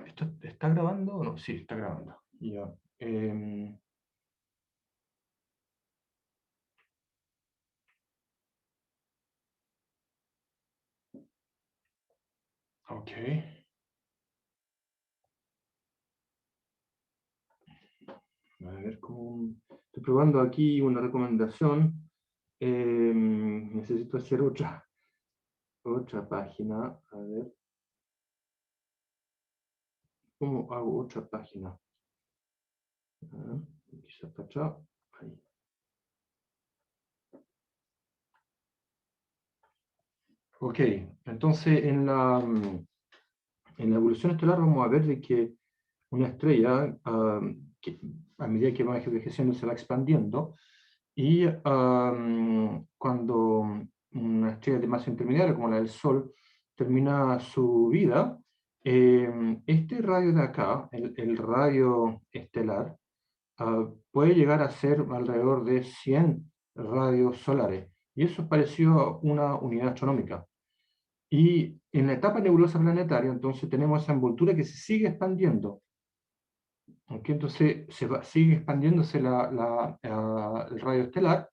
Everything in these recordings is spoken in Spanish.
¿Esto está grabando o no? Sí, está grabando. Ya. Ok. A ver cómo... Estoy probando aquí una recomendación. Necesito hacer otra página. A ver. ¿Cómo hago otra página? Quizás para atrás. Ahí. Ok, entonces en la evolución estelar vamos a ver de que una estrella, que a medida que va envejeciendo, se va expandiendo, y cuando una estrella de masa intermediaria, como la del Sol, termina su vida, este radio de acá, el radio estelar, puede llegar a ser alrededor de 100 radios solares, y eso es parecido a una unidad astronómica. Y en la etapa nebulosa planetaria, entonces tenemos esa envoltura que se sigue expandiendo. ¿Ok? Entonces sigue expandiéndose el radio estelar.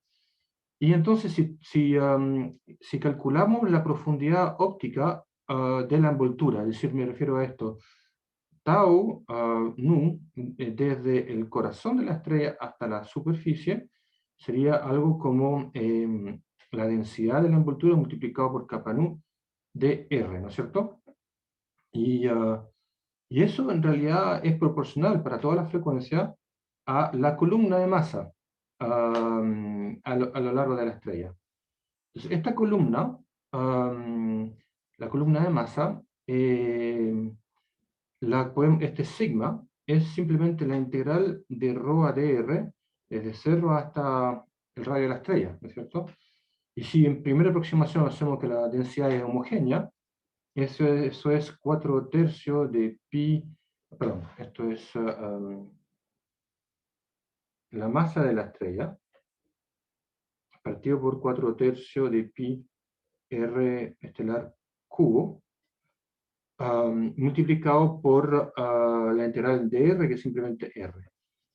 Y entonces, si calculamos la profundidad óptica de la envoltura, es decir, me refiero a esto, tau nu, desde el corazón de la estrella hasta la superficie, sería algo como la densidad de la envoltura multiplicado por kappa nu de R, ¿no es cierto? Y eso en realidad es proporcional para toda la frecuencia a la columna de masa a lo largo de la estrella. Entonces, esta columna, la columna de masa, este sigma es simplemente la integral de rho a dr, desde 0 hasta el radio de la estrella, ¿no es cierto? Y si en primera aproximación hacemos que la densidad es homogénea, eso es 4 tercios de pi, perdón, esto es la masa de la estrella, partido por 4 tercios de pi r estelar cubo, multiplicado por la integral de r, que es simplemente r.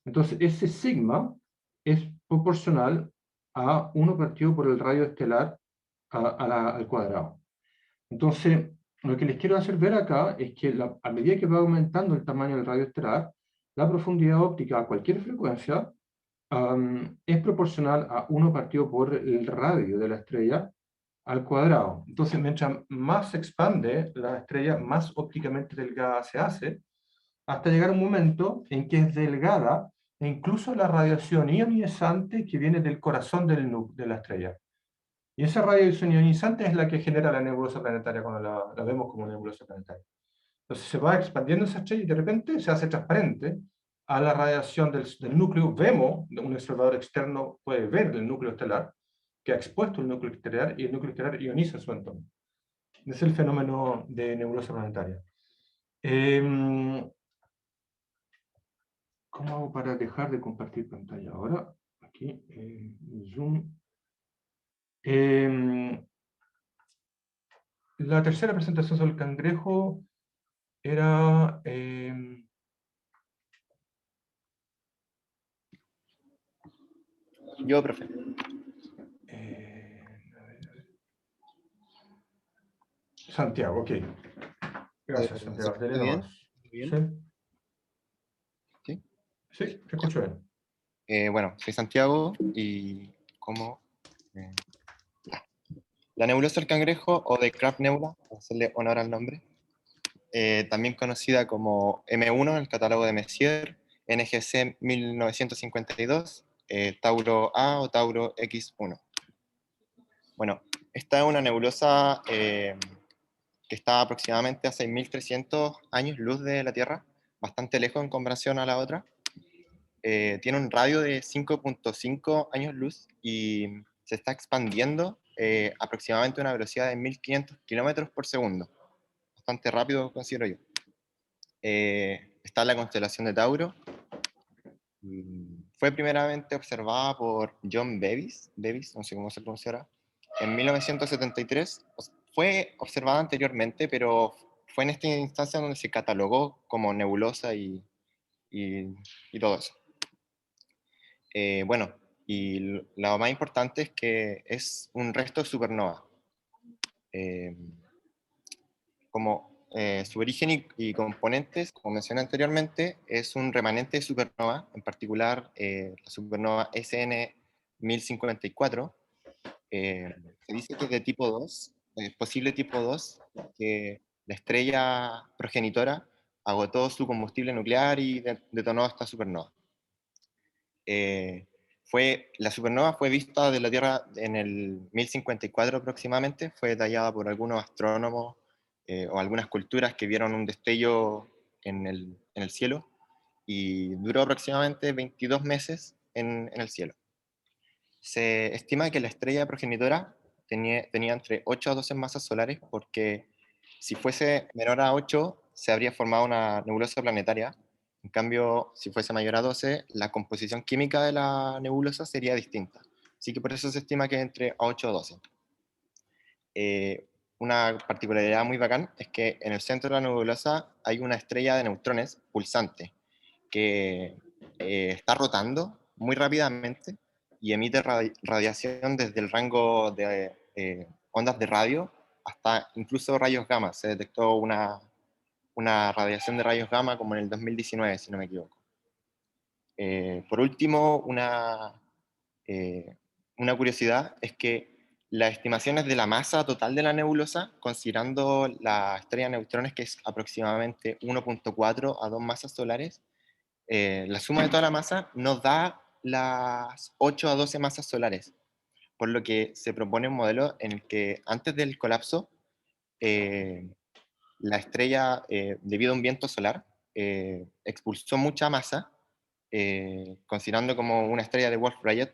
Entonces, ese sigma es proporcional a 1 partido por el radio estelar al cuadrado. Entonces, lo que les quiero hacer ver acá es que a medida que va aumentando el tamaño del radio estelar, la profundidad óptica a cualquier frecuencia es proporcional a 1 partido por el radio de la estrella al cuadrado. Entonces, mientras más se expande la estrella, más ópticamente delgada se hace, hasta llegar a un momento en que es delgada e incluso la radiación ionizante que viene del corazón de la estrella. Y esa radiación ionizante es la que genera la nebulosa planetaria cuando la vemos como nebulosa planetaria. Entonces se va expandiendo esa estrella y de repente se hace transparente a la radiación del núcleo. Vemos, un observador externo puede ver el núcleo estelar, que ha expuesto el núcleo estelar, y el núcleo estelar ioniza su entorno. Es el fenómeno de nebulosa planetaria. ¿Cómo hago para dejar de compartir pantalla ahora? Aquí, Zoom. La tercera presentación sobre el cangrejo era... Yo, profe. Santiago, ok. Gracias, Santiago. Dele nomás. ¿Bien? ¿Sí? ¿Sí? Sí, te escucho bien. Bueno, soy Santiago y la nebulosa del cangrejo o de Crab Nebula, para hacerle honor al nombre, también conocida como M1 en el catálogo de Messier, NGC 1952, Tauro A o Tauro X1. Bueno, esta es una nebulosa que está aproximadamente a 6.300 años luz de la Tierra, bastante lejos en comparación a la otra. Tiene un radio de 5.5 años luz y se está expandiendo aproximadamente a una velocidad de 1.500 kilómetros por segundo. Bastante rápido, considero yo. Está en la constelación de Tauro. Fue primeramente observada por John Bevis, no sé cómo se pronunciará, en 1973. Fue observada anteriormente, pero fue en esta instancia donde se catalogó como nebulosa y todo eso. Bueno, y lo más importante es que es un resto de supernova. Su origen y componentes, como mencioné anteriormente, es un remanente de supernova, en particular la supernova SN 1054. Se dice que es de tipo 2, posible tipo 2, que la estrella progenitora agotó su combustible nuclear y detonó esta supernova. La supernova fue vista de la Tierra en el 1054 aproximadamente, fue detallada por algunos astrónomos o algunas culturas que vieron un destello en el cielo y duró aproximadamente 22 meses en el cielo. Se estima que la estrella progenitora tenía entre 8 a 12 masas solares porque si fuese menor a 8 se habría formado una nebulosa planetaria. En cambio, si fuese mayor a 12, la composición química de la nebulosa sería distinta. Así que por eso se estima que entre 8 o 12. Una particularidad muy bacán es que en el centro de la nebulosa hay una estrella de neutrones pulsante que está rotando muy rápidamente y emite radiación desde el rango de ondas de radio hasta incluso rayos gamma. Se detectó una radiación de rayos gamma como en el 2019, si no me equivoco. Por último, una curiosidad es que las estimaciones de la masa total de la nebulosa, considerando la estrella de neutrones, que es aproximadamente 1.4 a 2 masas solares, la suma de toda la masa nos da las 8 a 12 masas solares, por lo que se propone un modelo en el que antes del colapso, eh, la estrella, debido a un viento solar, expulsó mucha masa, considerando como una estrella de Wolf-Rayet,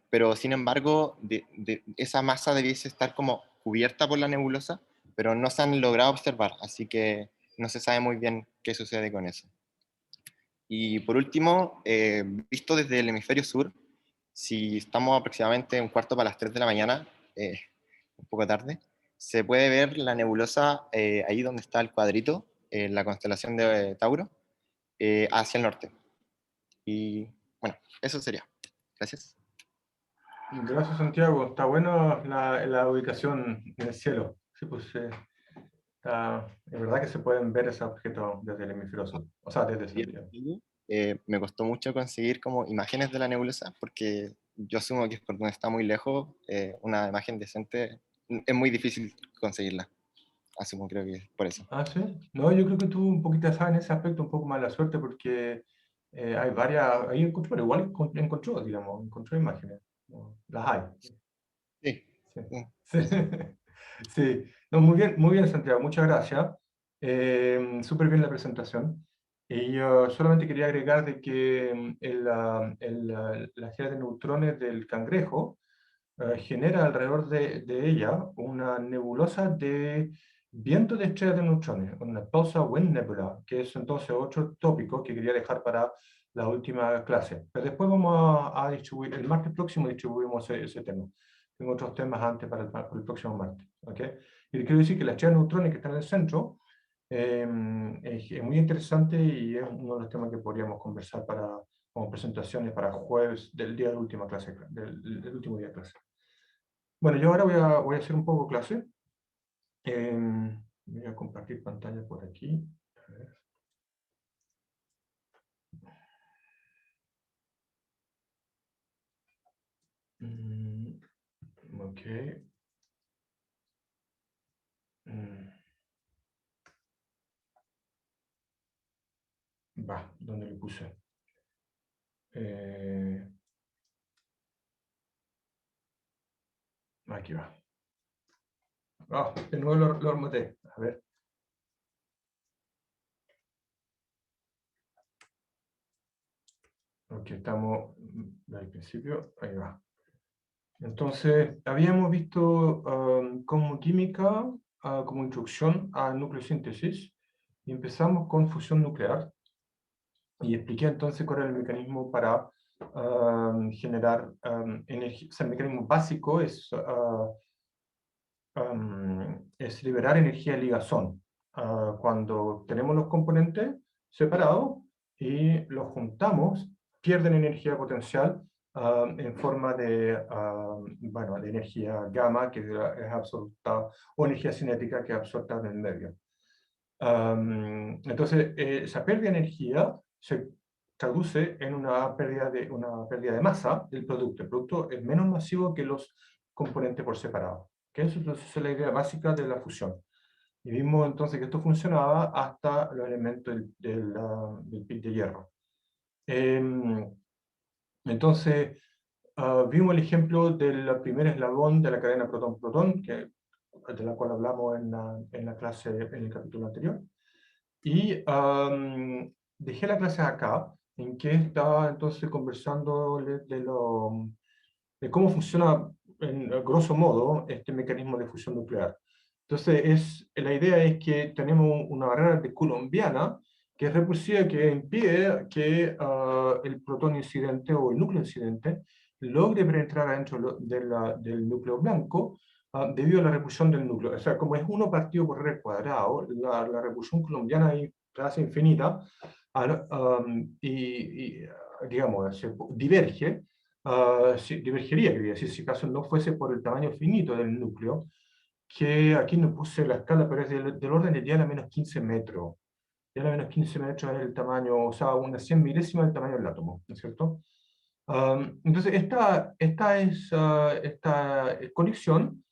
pero sin embargo, esa masa debiese estar como cubierta por la nebulosa, pero no se han logrado observar, así que no se sabe muy bien qué sucede con eso. Y por último, visto desde el hemisferio sur, si estamos aproximadamente un cuarto para las 3 de la mañana, un poco tarde, se puede ver la nebulosa ahí donde está el cuadrito, en la constelación de Tauro, hacia el norte. Y bueno, eso sería. Gracias. Gracias, Santiago. Está buena la ubicación en el cielo. Sí, pues es verdad que se pueden ver esos objetos desde el hemisferio sur, o sea, desde Santiago. Me costó mucho conseguir como imágenes de la nebulosa porque yo asumo que es por donde está muy lejos, una imagen decente es muy difícil conseguirla. Asumo, creo que es por eso. Ah, sí. No, yo creo que tú un poquito sabes en ese aspecto, un poco más la suerte, porque hay varias, ahí encontró, pero igual encontró, digamos, encontró imágenes. ¿No? Las hay. Sí. Sí. Sí. Sí. Sí. No, muy bien, Santiago, muchas gracias. Súper bien la presentación. Y yo solamente quería agregar de que la esfera de neutrones del cangrejo genera alrededor de ella una nebulosa de viento de estrellas de neutrones, una Tulsa Wind Nebula, que es entonces otro tópico que quería dejar para la última clase. Pero después vamos a distribuir, el martes próximo distribuimos ese tema. Tengo otros temas antes para el próximo martes. ¿Okay? Y quiero decir que las estrellas de neutrones que están en el centro es muy interesante y es uno de los temas que podríamos conversar como presentaciones para jueves del día de la última clase, del último día de clase. Bueno, yo ahora voy a hacer un poco clase. Voy a compartir pantalla por aquí. A ver. Ok. Va, ¿dónde le puse? Aquí va. Ah, de nuevo lo remoté. A ver. Aquí estamos al principio. Ahí va. Entonces, habíamos visto como química, como introducción a nucleosíntesis, y empezamos con fusión nuclear, y expliqué entonces cuál era el mecanismo para generar energía. O sea, el mecanismo básico es es liberar energía de ligazón. Cuando tenemos los componentes separados y los juntamos, pierden energía potencial en forma de, bueno, de energía gamma, que es absorta, o energía cinética, que es absorta en el medio. Entonces, esa pérdida de energía se traduce en una pérdida de masa del producto. El producto es menos masivo que los componentes por separado. ¿Okay? Eso es la idea básica de la fusión. Y vimos entonces que esto funcionaba hasta los elementos del pit de hierro. Entonces, vimos el ejemplo del primer eslabón de la cadena protón-protón, de la cual hablamos en la clase, en el capítulo anterior. Y dejé la clase acá, en que estaba entonces conversando de cómo funciona, en grosso modo, este mecanismo de fusión nuclear. Entonces, la idea es que tenemos una barrera de coulombiana que es repulsiva, que impide que el protón incidente o el núcleo incidente logre penetrar adentro del núcleo blanco debido a la repulsión del núcleo. O sea, como es 1 partido por r cuadrado, la repulsión coulombiana es casi infinita, digamos, se diverge. Divergería, quería decir, si acaso no fuese por el tamaño finito del núcleo, que aquí no puse la escala, pero es del orden de 10 a la menos 15 metros. 10 a la menos 15 metros es el tamaño, o sea, una 100 milésima del tamaño del átomo, ¿no es cierto? Entonces, esta conexión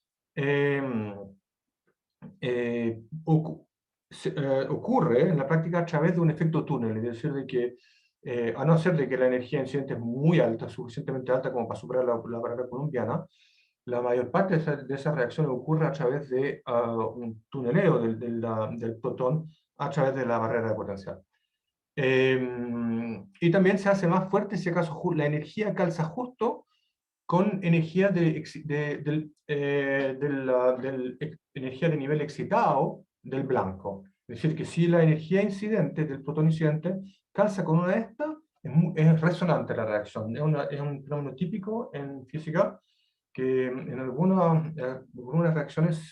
ocurre en la práctica a través de un efecto túnel, es decir, de que a no ser de que la energía incidente es muy alta, suficientemente alta como para superar la barrera colombiana, la mayor parte de esa reacción ocurre a través de un tuneleo del protón a través de la barrera de potencial. Y también se hace más fuerte si acaso la energía calza justo con energía energía de nivel excitado del blanco. Es decir, que si la energía incidente del protón incidente calza con una de estas, es resonante la reacción. Es un fenómeno típico en física que en algunas reacciones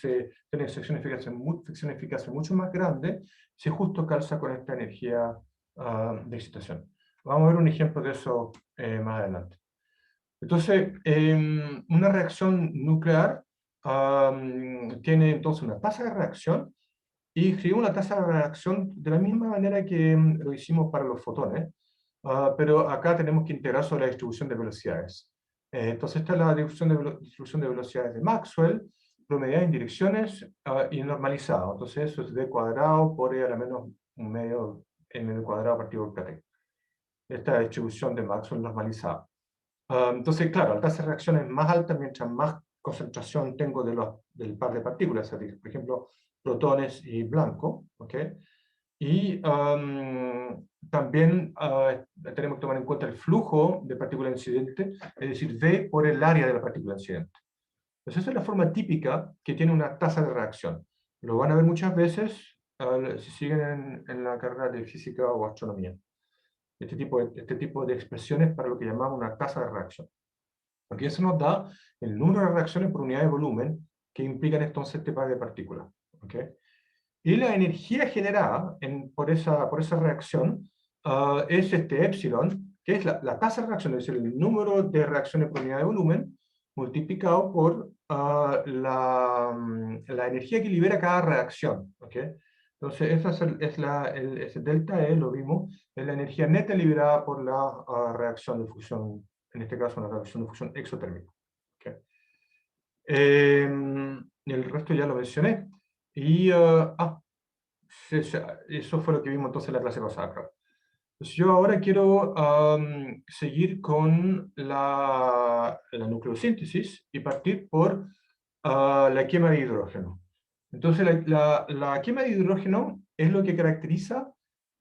tiene sección de eficacia mucho más grande si justo calza con esta energía de excitación. Vamos a ver un ejemplo de eso más adelante. Entonces, una reacción nuclear tiene entonces una tasa de reacción y escribimos la tasa de reacción de la misma manera que lo hicimos para los fotones, pero acá tenemos que integrar sobre la distribución de velocidades. Entonces, esta es la distribución de velocidades de Maxwell, promediada en direcciones y normalizada. Entonces, eso es d cuadrado por e a la menos un medio m cuadrado partido por kt. Esta distribución de Maxwell normalizada. Entonces, claro, la tasa de reacción es más alta mientras más concentración tengo del par de partículas, por ejemplo, protones y blanco, ¿ok? Y también tenemos que tomar en cuenta el flujo de partícula incidente, es decir, V por el área de la partícula incidente. Entonces, esa es la forma típica que tiene una tasa de reacción. Lo van a ver muchas veces si siguen en la carrera de física o astronomía. Este tipo de expresiones para lo que llamamos una tasa de reacción. Porque eso nos da el número de reacciones por unidad de volumen que implican entonces este par de partículas. ¿Okay? Y la energía generada por esa reacción es este epsilon, que es la tasa de reacción, es decir, el número de reacciones por unidad de volumen, multiplicado por la energía que libera cada reacción. ¿Okay? Entonces, ese delta E, lo vimos, es la energía neta liberada por la reacción de fusión, en este caso una reacción de fusión exotérmica. ¿Okay? El resto ya lo mencioné. Y eso fue lo que vimos entonces en la clase pasada. Claro. Pues yo ahora quiero seguir con la nucleosíntesis y partir por la quema de hidrógeno. Entonces, la quema de hidrógeno es lo que caracteriza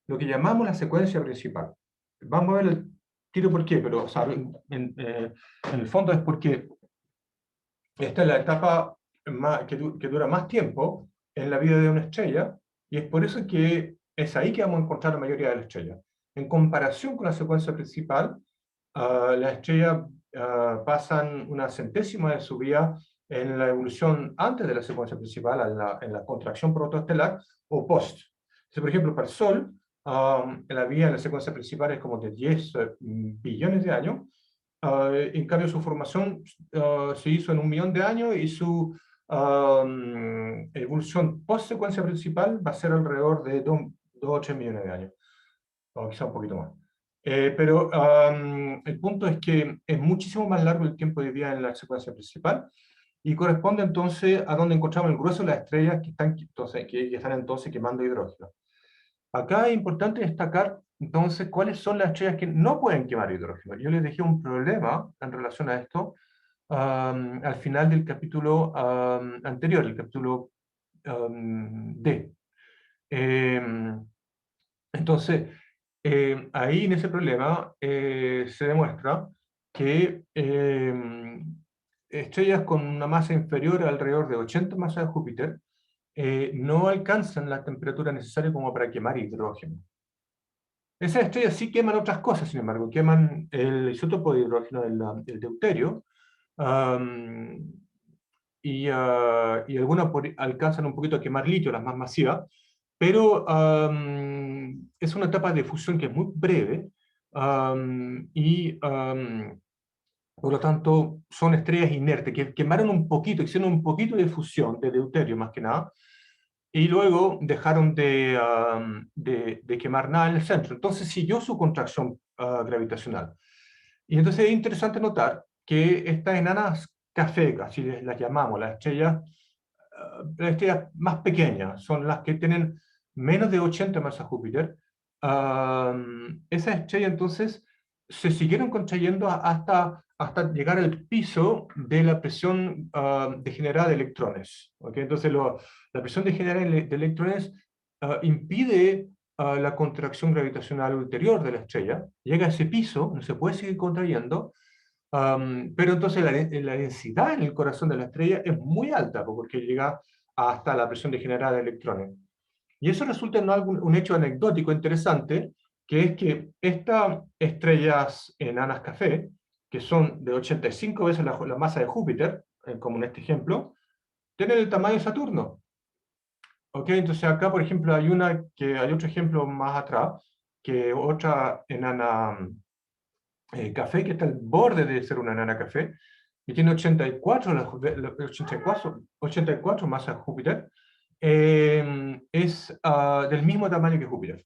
lo que llamamos la secuencia principal. Vamos a ver el tiro por qué, pero o sea, en el fondo es porque esta es la etapa que dura más tiempo en la vida de una estrella, y es por eso que es ahí que vamos a encontrar la mayoría de las estrellas. En comparación con la secuencia principal, las estrellas pasan una centésima de su vida en la evolución antes de la secuencia principal, en la contracción protoestelar, o post. Si, por ejemplo, para el Sol, la vida en la secuencia principal es como de 10 billones de años. En cambio, su formación se hizo en 1 millón de años y su evolución post-secuencia principal va a ser alrededor de 2 o 3 millones de años, o quizá un poquito más. Pero el punto es que es muchísimo más largo el tiempo de vida en la secuencia principal y corresponde entonces a donde encontramos el grueso de las estrellas que están entonces quemando hidrógeno. Acá es importante destacar entonces cuáles son las estrellas que no pueden quemar hidrógeno. Yo les dejé un problema en relación a esto al final del capítulo anterior, el capítulo D. Entonces, ahí en ese problema se demuestra que estrellas con una masa inferior a alrededor de 80 masas de Júpiter no alcanzan la temperatura necesaria como para quemar hidrógeno. Esas estrellas sí queman otras cosas, sin embargo, queman el isótopo de hidrógeno del deuterio, y algunas alcanzan un poquito a quemar litio, las más masivas, pero es una etapa de fusión que es muy breve, por lo tanto son estrellas inertes, que quemaron un poquito, hicieron un poquito de fusión de deuterio más que nada, y luego dejaron de quemar nada en el centro. Entonces siguió su contracción gravitacional. Y entonces es interesante notar que estas enanas café, así las llamamos, las estrellas más pequeñas, son las que tienen menos de 80 masas Júpiter. Esas estrellas entonces se siguieron contrayendo hasta llegar al piso de la presión degenerada de electrones. ¿Okay? Entonces la presión degenerada de electrones impide la contracción gravitacional ulterior de la estrella, llega a ese piso, no se puede seguir contrayendo, pero entonces la densidad en el corazón de la estrella es muy alta, porque llega hasta la presión degenerada de electrones. Y eso resulta en un hecho anecdótico interesante, que es que estas estrellas enanas café, que son de 85 veces la masa de Júpiter, como en este ejemplo, tienen el tamaño de Saturno. ¿Ok? Entonces acá, por ejemplo, hay otro ejemplo más atrás, que otra enana café, que está al borde de ser una enana café, y tiene 84 masas Júpiter, es del mismo tamaño que Júpiter.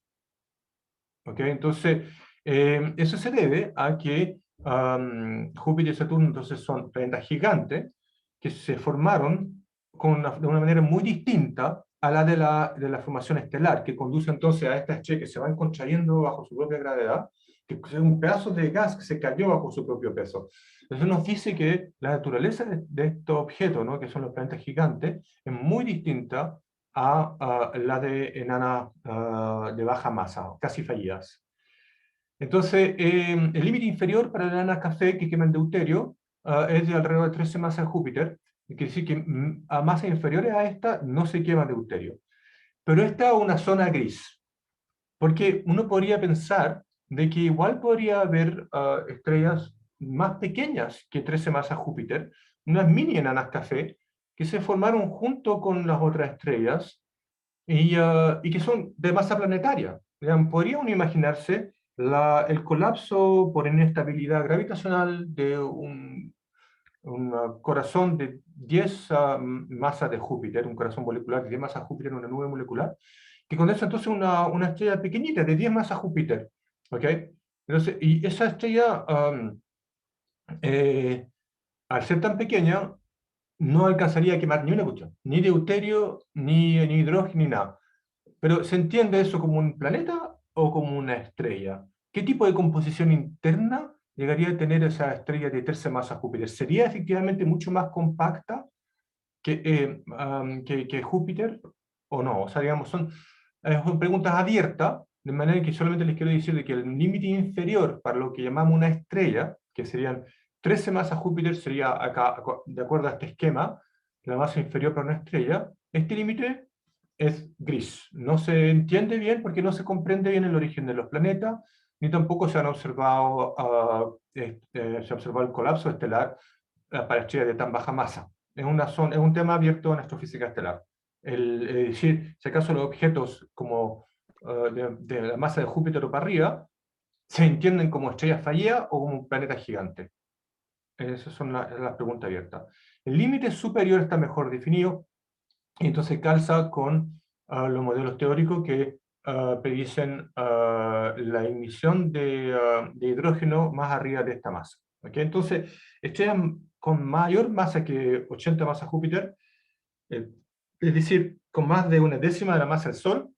¿Okay? Entonces, eso se debe a que Júpiter y Saturno entonces son planetas gigantes que se formaron de una manera muy distinta a la de la formación estelar, que conduce entonces a estas estrellas que se van contrayendo bajo su propia gravedad, que es un pedazo de gas que se cayó bajo su propio peso. Entonces nos dice que la naturaleza de estos objetos, ¿no? que son los planetas gigantes, es muy distinta a la de enanas de baja masa, casi fallidas. Entonces, el límite inferior para las enanas café que queman deuterio es de alrededor de 13 masas de Júpiter. Quiere decir que a masas inferiores a esta no se quema deuterio. Pero esta es una zona gris, porque uno podría pensar de que igual podría haber estrellas más pequeñas que 13 masas Júpiter, unas mini enanas café, que se formaron junto con las otras estrellas y que son de masa planetaria. ¿Podría uno imaginarse el colapso por inestabilidad gravitacional de un corazón de 10 masas de Júpiter, un corazón molecular de 10 masas Júpiter en una nube molecular, que condensa entonces una estrella pequeñita de 10 masas Júpiter? ¿Okay? Entonces, y esa estrella, al ser tan pequeña, no alcanzaría a quemar ni una cuestión, ni deuterio, ni hidrógeno, ni nada. Pero ¿se entiende eso como un planeta o como una estrella? ¿Qué tipo de composición interna llegaría a tener esa estrella de 13 masas Júpiter? ¿Sería efectivamente mucho más compacta que Júpiter o no? O sea, digamos, son preguntas abiertas, de manera que solamente les quiero decir de que el límite inferior para lo que llamamos una estrella, que serían 13 masas Júpiter, sería acá, de acuerdo a este esquema, la masa inferior para una estrella. Este límite es gris. No se entiende bien porque no se comprende bien el origen de los planetas, ni tampoco se ha observado el colapso estelar para estrellas de tan baja masa. es un tema abierto en astrofísica estelar. Es decir, si acaso los objetos como de la masa de Júpiter o para arriba se entienden como estrellas fallidas o como un planeta gigante. Esas son las preguntas abiertas. El límite superior está mejor definido y entonces calza con los modelos teóricos que predicen la emisión de hidrógeno más arriba de esta masa. ¿Okay? Entonces, estrellas con mayor masa que 80 masas Júpiter, es decir, con más de una décima de la masa del Sol,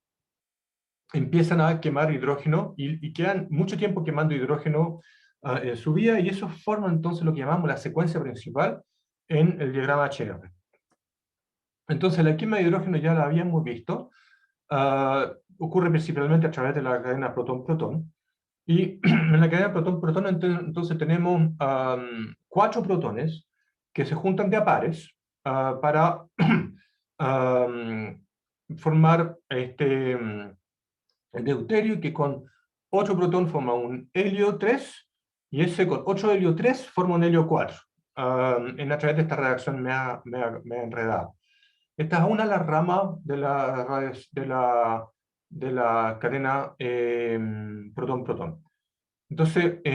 empiezan a quemar hidrógeno y quedan mucho tiempo quemando hidrógeno en su vida, y eso forma entonces lo que llamamos la secuencia principal en el diagrama HR. Entonces la quema de hidrógeno ya la habíamos visto, ocurre principalmente a través de la cadena protón-protón, y en la cadena protón-protón entonces tenemos 4 protones que se juntan de a pares para formar el deuterio, que con 8 protones forma un helio 3, y ese con 8 helio 3 forma un helio 4. A través de esta reacción me ha enredado. Esta es una de las ramas de la cadena protón-protón. Entonces, a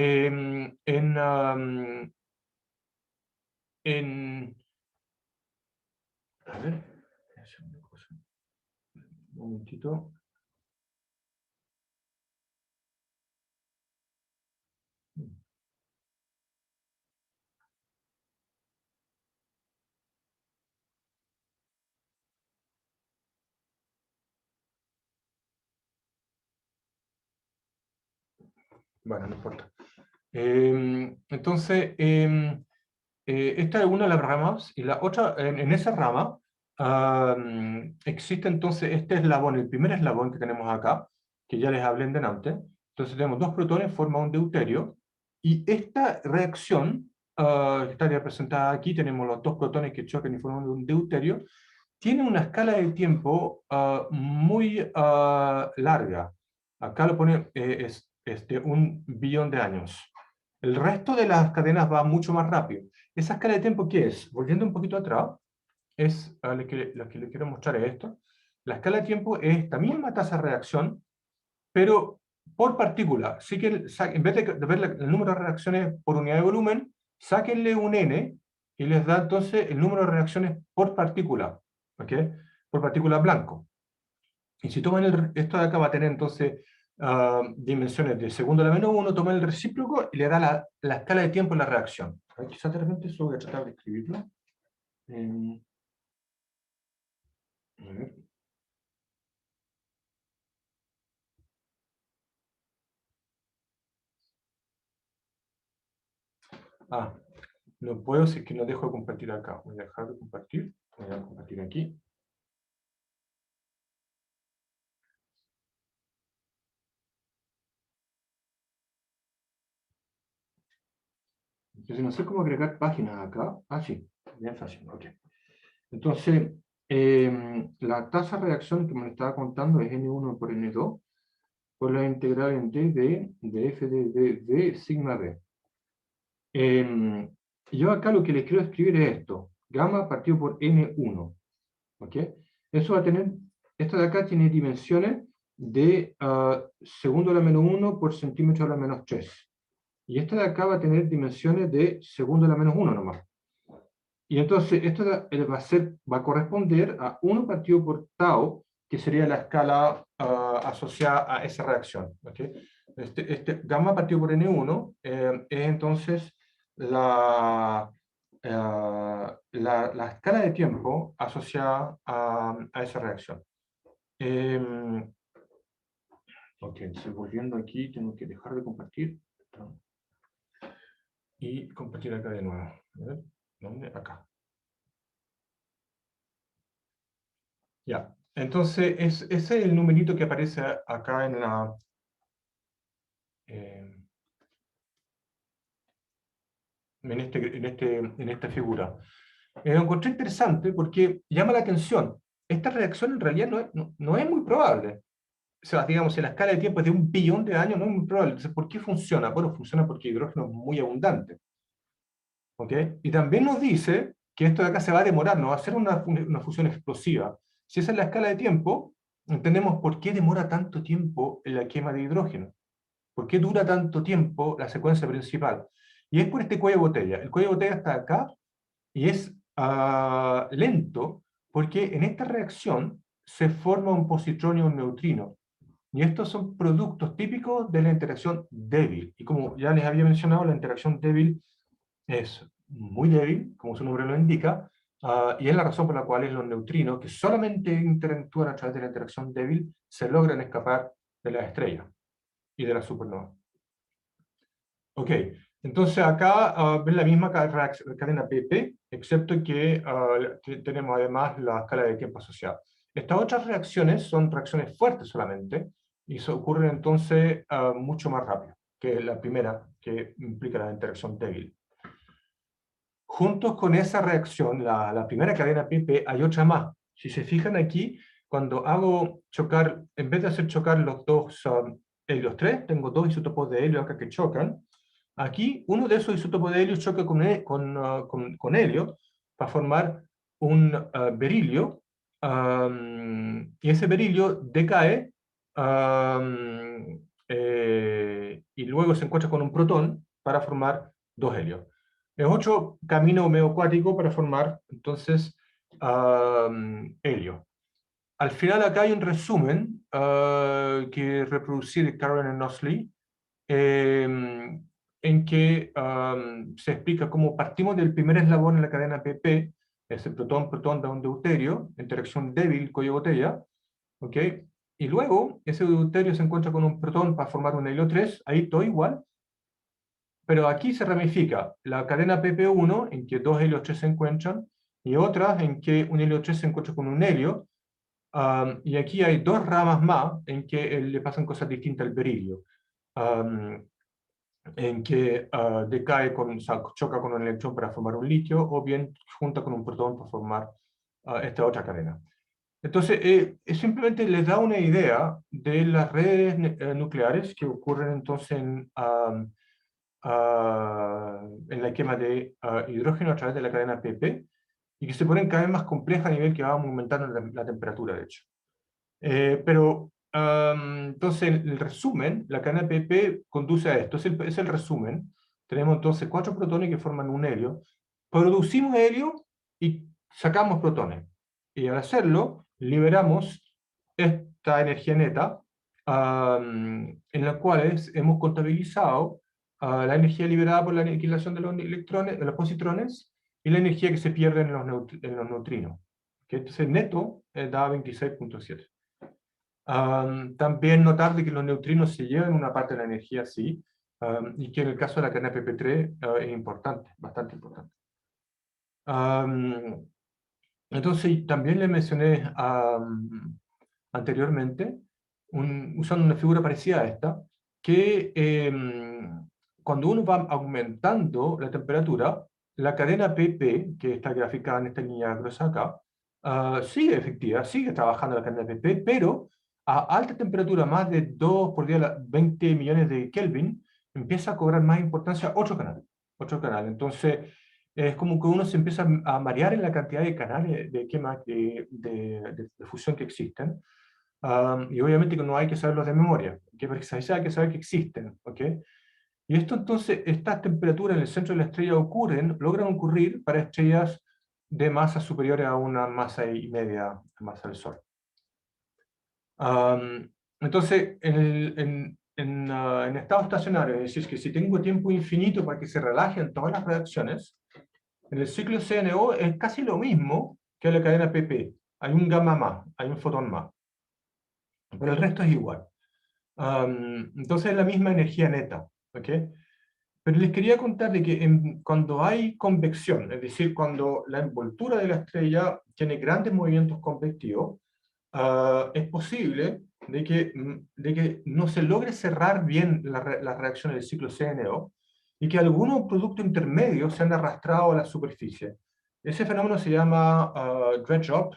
ver, un momentito. Bueno, no importa. Entonces, esta es una de las ramas, y la otra, en esa rama, existe entonces este eslabón, el primer eslabón que tenemos acá, que ya les hablé en delante. Entonces tenemos 2 protones, forma un deuterio, y esta reacción, que está representada aquí, tenemos los 2 protones que chocan y forman un deuterio, tiene una escala de tiempo muy larga. Acá lo pone, es de 1 billón de años. El resto de las cadenas va mucho más rápido. ¿Esa escala de tiempo qué es? Volviendo un poquito atrás, lo que le quiero mostrar es esto. La escala de tiempo es esta misma tasa de reacción, pero por partícula. Así que en vez de ver el número de reacciones por unidad de volumen, sáquenle un n y les da entonces el número de reacciones por partícula, ¿ok? Por partícula blanco. Y si toman esto de acá va a tener entonces dimensiones de segundo a la menos 1, toman el recíproco y le da la escala de tiempo en la reacción. A ver, quizás de repente eso voy a tratar de escribirlo. A ver. No puedo si es que no dejo de compartir acá. Voy a dejar de compartir. Voy a compartir aquí. Entonces no sé cómo agregar páginas acá. Sí, bien fácil. Ok. Entonces, la tasa de reacción que me estaba contando es N1 por N2 por la integral en T de f de sigma b. Yo acá lo que les quiero escribir es esto. Gamma partido por N1. ¿Ok? Eso va a tener, esta de acá tiene dimensiones de segundo a la menos 1 por centímetro a la menos 3. Y esta de acá va a tener dimensiones de segundo a la menos 1 nomás. Y entonces esto va a corresponder a 1 partido por tau, que sería la escala asociada a esa reacción. ¿Okay? Gamma partido por N1 es entonces la escala de tiempo asociada a esa reacción. Ok, entonces volviendo aquí, tengo que dejar de compartir y compartir acá de nuevo. A ver, ¿dónde? Acá. Ya, entonces ese es el numerito que aparece acá en en esta figura. Lo encontré interesante porque llama la atención. Esta reacción en realidad no es muy probable. O sea, digamos, si la escala de tiempo es de 1 billón de años, no es muy probable. Entonces, ¿por qué funciona? Bueno, funciona porque el hidrógeno es muy abundante. ¿Ok? Y también nos dice que esto de acá se va a demorar, no va a ser una fusión explosiva. Si esa es la escala de tiempo, entendemos por qué demora tanto tiempo la quema de hidrógeno. ¿Por qué dura tanto tiempo la secuencia principal? Y es por este cuello de botella. El cuello de botella está acá y es lento porque en esta reacción se forma un positrón y un neutrino. Y estos son productos típicos de la interacción débil. Y como ya les había mencionado, la interacción débil es muy débil, como su nombre lo indica, y es la razón por la cual los neutrinos, que solamente interactúan a través de la interacción débil, se logran escapar de las estrellas y de la supernova. Ok, entonces acá ven la misma cadena PP, excepto que tenemos además la escala de tiempo asociada. Estas otras reacciones son reacciones fuertes solamente, y se ocurren entonces mucho más rápido que la primera, que implica la interacción débil. Juntos con esa reacción, la primera cadena PP, hay otra más. Si se fijan aquí, cuando hago chocar, en vez de hacer chocar los dos helios 3, tengo dos isótopos de helio acá que chocan. Aquí, uno de esos isótopos de helio choca con helio para formar un berilio, y ese berilio decae y luego se encuentra con un protón para formar dos helios. Es otro camino homeocuático para formar, entonces, helio. Al final acá hay un resumen que reproducí de Karen Nosley, en que se explica cómo partimos del primer eslabón en la cadena PP, ese protón-protón da un deuterio, interacción débil, cuello botella, ¿ok? Y luego ese deuterio se encuentra con un protón para formar un helio 3, ahí todo igual, pero aquí se ramifica la cadena PP1, en que dos helios 3 se encuentran, y otras en que un helio 3 se encuentra con un helio, y aquí hay dos ramas más en que le pasan cosas distintas al berilio, en que decae o sea, choca con un electrón para formar un litio, o bien junta con un protón para formar esta otra cadena. Entonces, simplemente les da una idea de las redes nucleares que ocurren entonces en la quema de hidrógeno a través de la cadena PP, y que se ponen cada vez más complejas a nivel que va aumentando la temperatura, de hecho. Pero, entonces, el resumen, la cadena PP conduce a esto, es el resumen. Tenemos entonces 4 protones que forman un helio. Producimos helio y sacamos protones. Y al hacerlo, liberamos esta energía neta, en la cual hemos contabilizado la energía liberada por la aniquilación de los electrones, de los positrones, y la energía que se pierde en los neutrinos. Entonces, neto da 26.7. También notar de que los neutrinos se llevan una parte de la energía, sí, y que en el caso de la cadena PP3 es importante, bastante importante. Entonces, también le mencioné anteriormente, usando una figura parecida a esta, que cuando uno va aumentando la temperatura, la cadena PP, que está graficada en esta línea gruesa acá, sigue efectiva, sigue trabajando la cadena PP, pero a alta temperatura, más de 2 por día, 20 millones de Kelvin, empieza a cobrar más importancia otro canal. Otro canal. Entonces, es como que uno se empieza a marear en la cantidad de canales de quema, de fusión que existen. Y obviamente que no hay que saberlos de memoria, ¿okay? Porque hay que saber que existen. ¿Okay? Y esto entonces, estas temperaturas en el centro de la estrella logran ocurrir para estrellas de masas superiores a una masa y media masa del Sol. Entonces, en estado estacionario, es decir, que si tengo tiempo infinito para que se relajen todas las reacciones, en el ciclo CNO es casi lo mismo que en la cadena PP. Hay un gamma más, hay un fotón más. Pero el resto es igual. Entonces es la misma energía neta. ¿Okay? Pero les quería contar de que cuando hay convección, es decir, cuando la envoltura de la estrella tiene grandes movimientos convectivos, es posible de que no se logre cerrar bien la reacción del ciclo CNO y que algunos productos intermedios se han arrastrado a la superficie. Ese fenómeno se llama dredge up.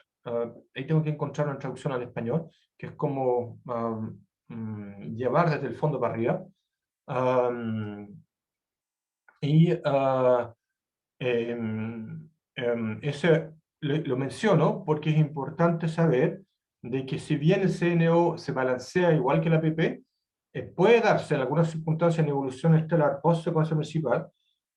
Ahí tengo que encontrar una traducción al español, que es como llevar desde el fondo para arriba. Um, y lo menciono porque es importante saber de que si bien el CNO se balancea igual que la PP, puede darse en algunas circunstancias en evolución estelar post-secuencia principal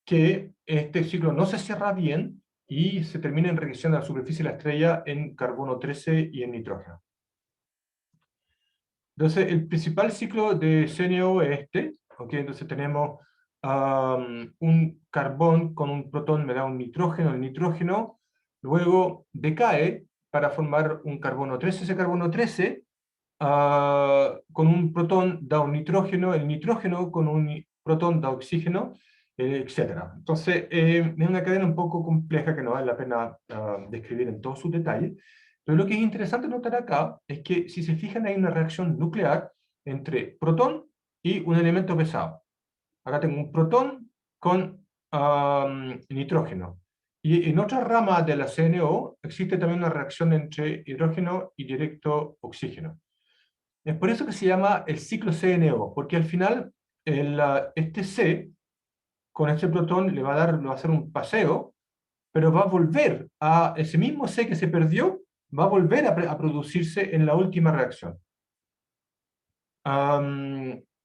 que este ciclo no se cierra bien y se termina enriqueciendo la superficie de la estrella en carbono 13 y en nitrógeno. Entonces, el principal ciclo de CNO es este, ¿okay? Entonces tenemos un carbón con un protón, me da un nitrógeno, el nitrógeno luego decae para formar un carbono 13, ese carbono 13 con un protón da un nitrógeno, el nitrógeno con un protón da oxígeno, etc. Entonces, es una cadena un poco compleja que no vale la pena describir en todos sus detalles, pero lo que es interesante notar acá es que, si se fijan, hay una reacción nuclear entre protón y un elemento pesado. Acá tengo un protón con nitrógeno. Y en otra rama de la CNO existe también una reacción entre hidrógeno y directo oxígeno. Es por eso que se llama el ciclo CNO, porque al final este C con este protón le va a hacer un paseo, pero va a volver a ese mismo C que se perdió, va a volver a producirse en la última reacción.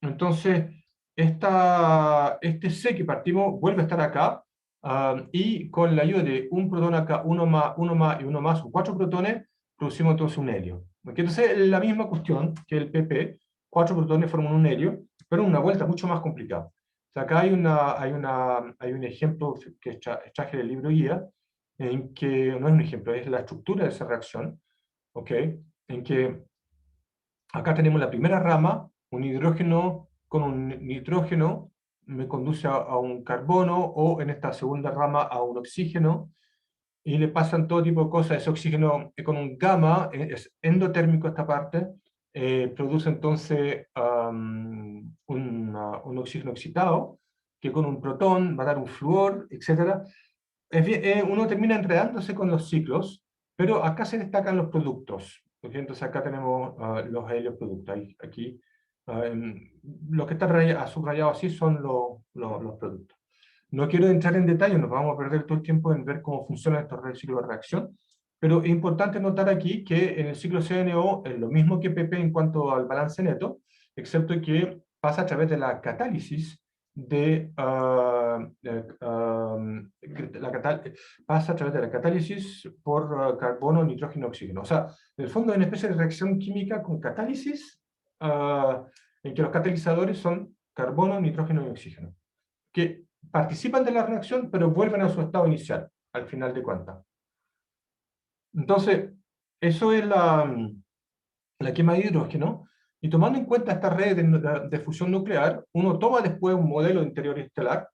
Entonces, este C que partimos vuelve a estar acá, y con la ayuda de un protón acá, uno más y uno más, o 4 protones, producimos entonces un helio. Entonces, la misma cuestión que el PP, 4 protones forman un helio, pero una vuelta mucho más complicada. O sea, acá hay un ejemplo que extraje del libro guía, en que, no es un ejemplo, es la estructura de esa reacción, ¿ok? En que acá tenemos la primera rama, un hidrógeno con un nitrógeno, me conduce a un carbono, o en esta segunda rama a un oxígeno, y le pasan todo tipo de cosas. Ese oxígeno con un gamma, es endotérmico esta parte, produce entonces un oxígeno excitado, que con un protón va a dar un flúor, etc. Uno termina enredándose con los ciclos, pero acá se destacan los productos. ¿Okay? Entonces acá tenemos los helioproductos. Aquí, lo que está subrayado así son los productos. No quiero entrar en detalle, nos vamos a perder todo el tiempo en ver cómo funcionan estos ciclos de reacción, pero es importante notar aquí que en el ciclo CNO es lo mismo que PP en cuanto al balance neto, excepto que pasa a través de la catálisis pasa a través de la catálisis por carbono, nitrógeno, oxígeno. O sea, en el fondo es una especie de reacción química con catálisis, en que los catalizadores son carbono, nitrógeno y oxígeno, que participan de la reacción, pero vuelven a su estado inicial, al final de cuentas. Entonces, eso es la quema de hidrógeno, y tomando en cuenta esta red de fusión nuclear, uno toma después un modelo de interior estelar,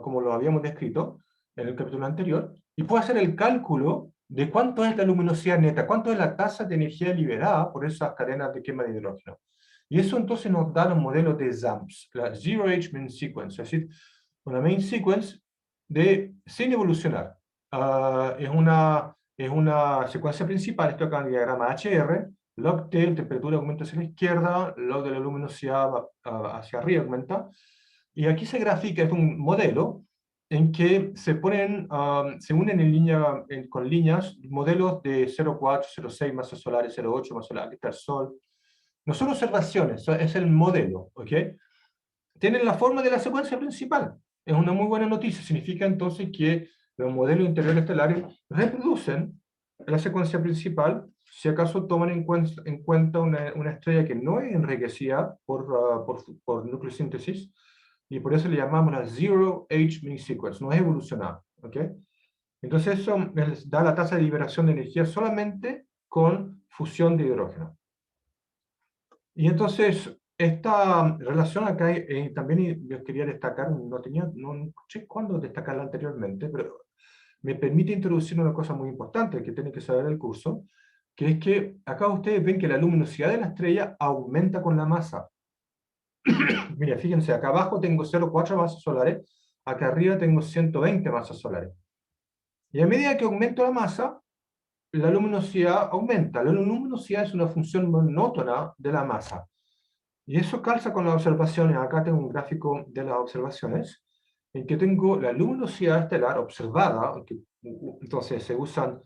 como lo habíamos descrito en el capítulo anterior, y puede hacer el cálculo de cuánto es la luminosidad neta, cuánto es la tasa de energía liberada por esas cadenas de quema de hidrógeno. Y eso entonces nos da los modelos de ZAMS, la Zero Age Main Sequence, es decir, una main sequence sin evolucionar. Es una secuencia principal, esto acá en el diagrama HR, log T, temperatura aumenta hacia la izquierda, log de la luminosidad hacia arriba aumenta, y aquí se grafica, es un modelo en que se unen con líneas modelos de 0,4, 0,6 masas solares, 0,8 masas solares, aquí está el Sol. No son observaciones, es el modelo, ¿ok? Tienen la forma de la secuencia principal. Es una muy buena noticia, significa entonces que los modelos interiores estelares reproducen la secuencia principal, si acaso toman en cuenta una estrella que no es enriquecida por nucleosíntesis, y por eso le llamamos la Zero Age Main Sequence, no es evolucionada. ¿Okay? Entonces eso les da la tasa de liberación de energía solamente con fusión de hidrógeno. Y entonces, esta relación acá también yo quería destacar, no escuché cuándo destacarla anteriormente, pero me permite introducir una cosa muy importante que tienen que saber el curso, que es que acá ustedes ven que la luminosidad de la estrella aumenta con la masa. Mira, fíjense, acá abajo tengo 0,4 masas solares, acá arriba tengo 120 masas solares. Y a medida que aumento la masa, la luminosidad aumenta. La luminosidad es una función monótona de la masa. Y eso calza con las observaciones. Acá tengo un gráfico de las observaciones. en que tengo la luminosidad estelar observada, entonces se usan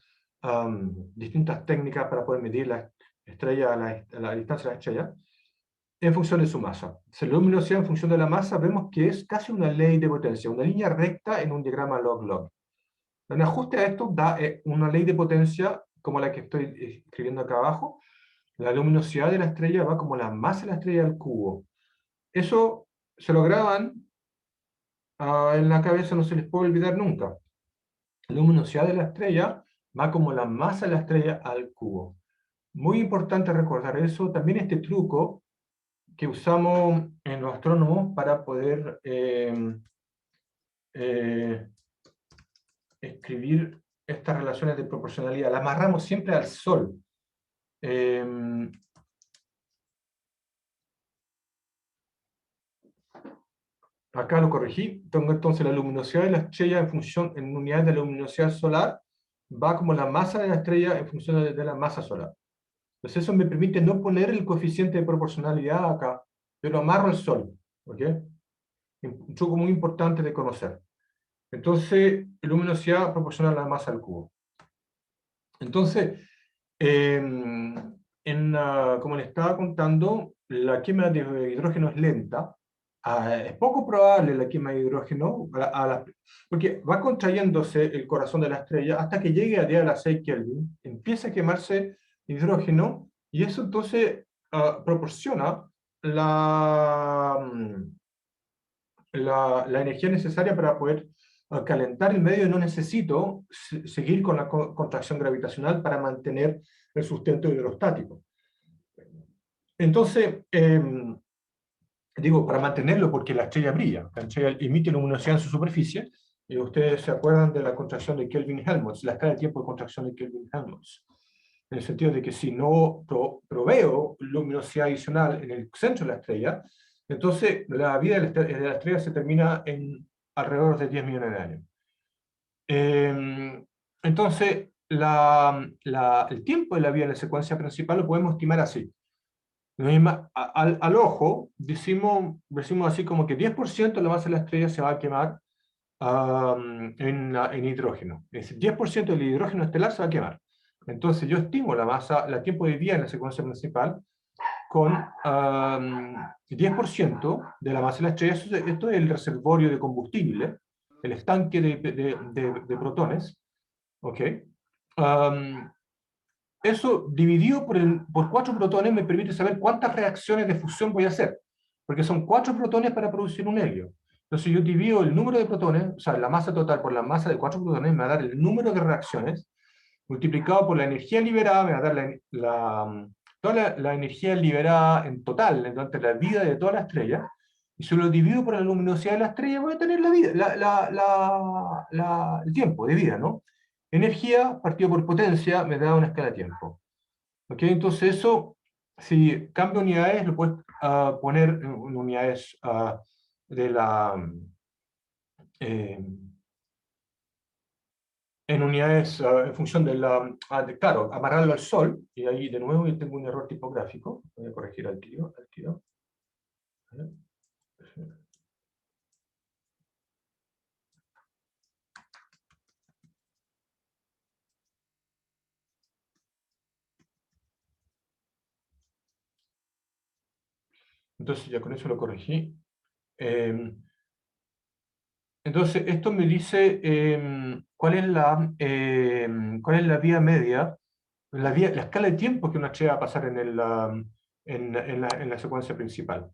distintas técnicas para poder medir la estrella a la distancia de la estrella, en función de su masa. Si la luminosidad en función de la masa vemos que es casi una ley de potencia, una línea recta en un diagrama log-log. En ajuste a esto da una ley de potencia como la que estoy escribiendo acá abajo. La luminosidad de la estrella va como la masa de la estrella al cubo. Eso se lo graban en la cabeza, no se les puede olvidar nunca. La luminosidad de la estrella va como la masa de la estrella al cubo. Muy importante recordar eso. También este truco que usamos en los astrónomos para poder escribir estas relaciones de proporcionalidad. Las amarramos siempre al Sol. Acá lo corregí. Tengo entonces la luminosidad de la estrella en unidades de la luminosidad solar va como la masa de la estrella en función de la masa solar. Entonces eso me permite no poner el coeficiente de proporcionalidad acá. Yo lo amarro al Sol. ¿Ok? Un truco muy importante de conocer. Entonces, luminosidad proporciona a la masa al cubo. Entonces, como les estaba contando, la quema de hidrógeno es lenta. Es poco probable la quema de hidrógeno, porque va contrayéndose el corazón de la estrella hasta que llegue a 10 a la 6 Kelvin, empieza a quemarse hidrógeno, y eso entonces proporciona la energía necesaria para poder calentar el medio, y no necesito seguir con la contracción gravitacional para mantener el sustento hidrostático. Entonces, digo, para mantenerlo, porque la estrella brilla, la estrella emite luminosidad en su superficie, y ustedes se acuerdan de la contracción de Kelvin-Helmholtz, la escala de tiempo de contracción de Kelvin-Helmholtz, en el sentido de que si no proveo luminosidad adicional en el centro de la estrella, entonces la vida de la estrella se termina en alrededor de 10 millones de años. Entonces, el tiempo de la vida en la secuencia principal lo podemos estimar así. Al ojo, decimos así como que 10% de la masa de la estrella se va a quemar en hidrógeno. Es decir, 10% del hidrógeno estelar se va a quemar. Entonces yo estimo el tiempo de vida en la secuencia principal con 10% de la masa de la estrella. Esto es el reservorio de combustible, el estanque de protones. ¿Ok? Eso dividido por 4 protones me permite saber cuántas reacciones de fusión voy a hacer, porque son 4 protones para producir un helio. Entonces yo divido el número de protones, o sea, la masa total por la masa de 4 protones, me va a dar el número de reacciones, multiplicado por la energía liberada, me va a dar toda la energía liberada en total, durante la vida de toda la estrella, y si lo divido por la luminosidad de la estrella, voy a tener la vida, el tiempo de vida, ¿no? Energía partido por potencia me da una escala de tiempo. ¿Ok? Entonces eso, si cambio unidades, lo puedes poner en unidades de la... en unidades en función de claro, amarrarlo al Sol, y ahí de nuevo yo tengo un error tipográfico, voy a corregir al tiro. Entonces ya con eso lo corregí. Entonces esto me dice cuál es la vía media, la escala de tiempo que una estrella va a pasar en la secuencia principal.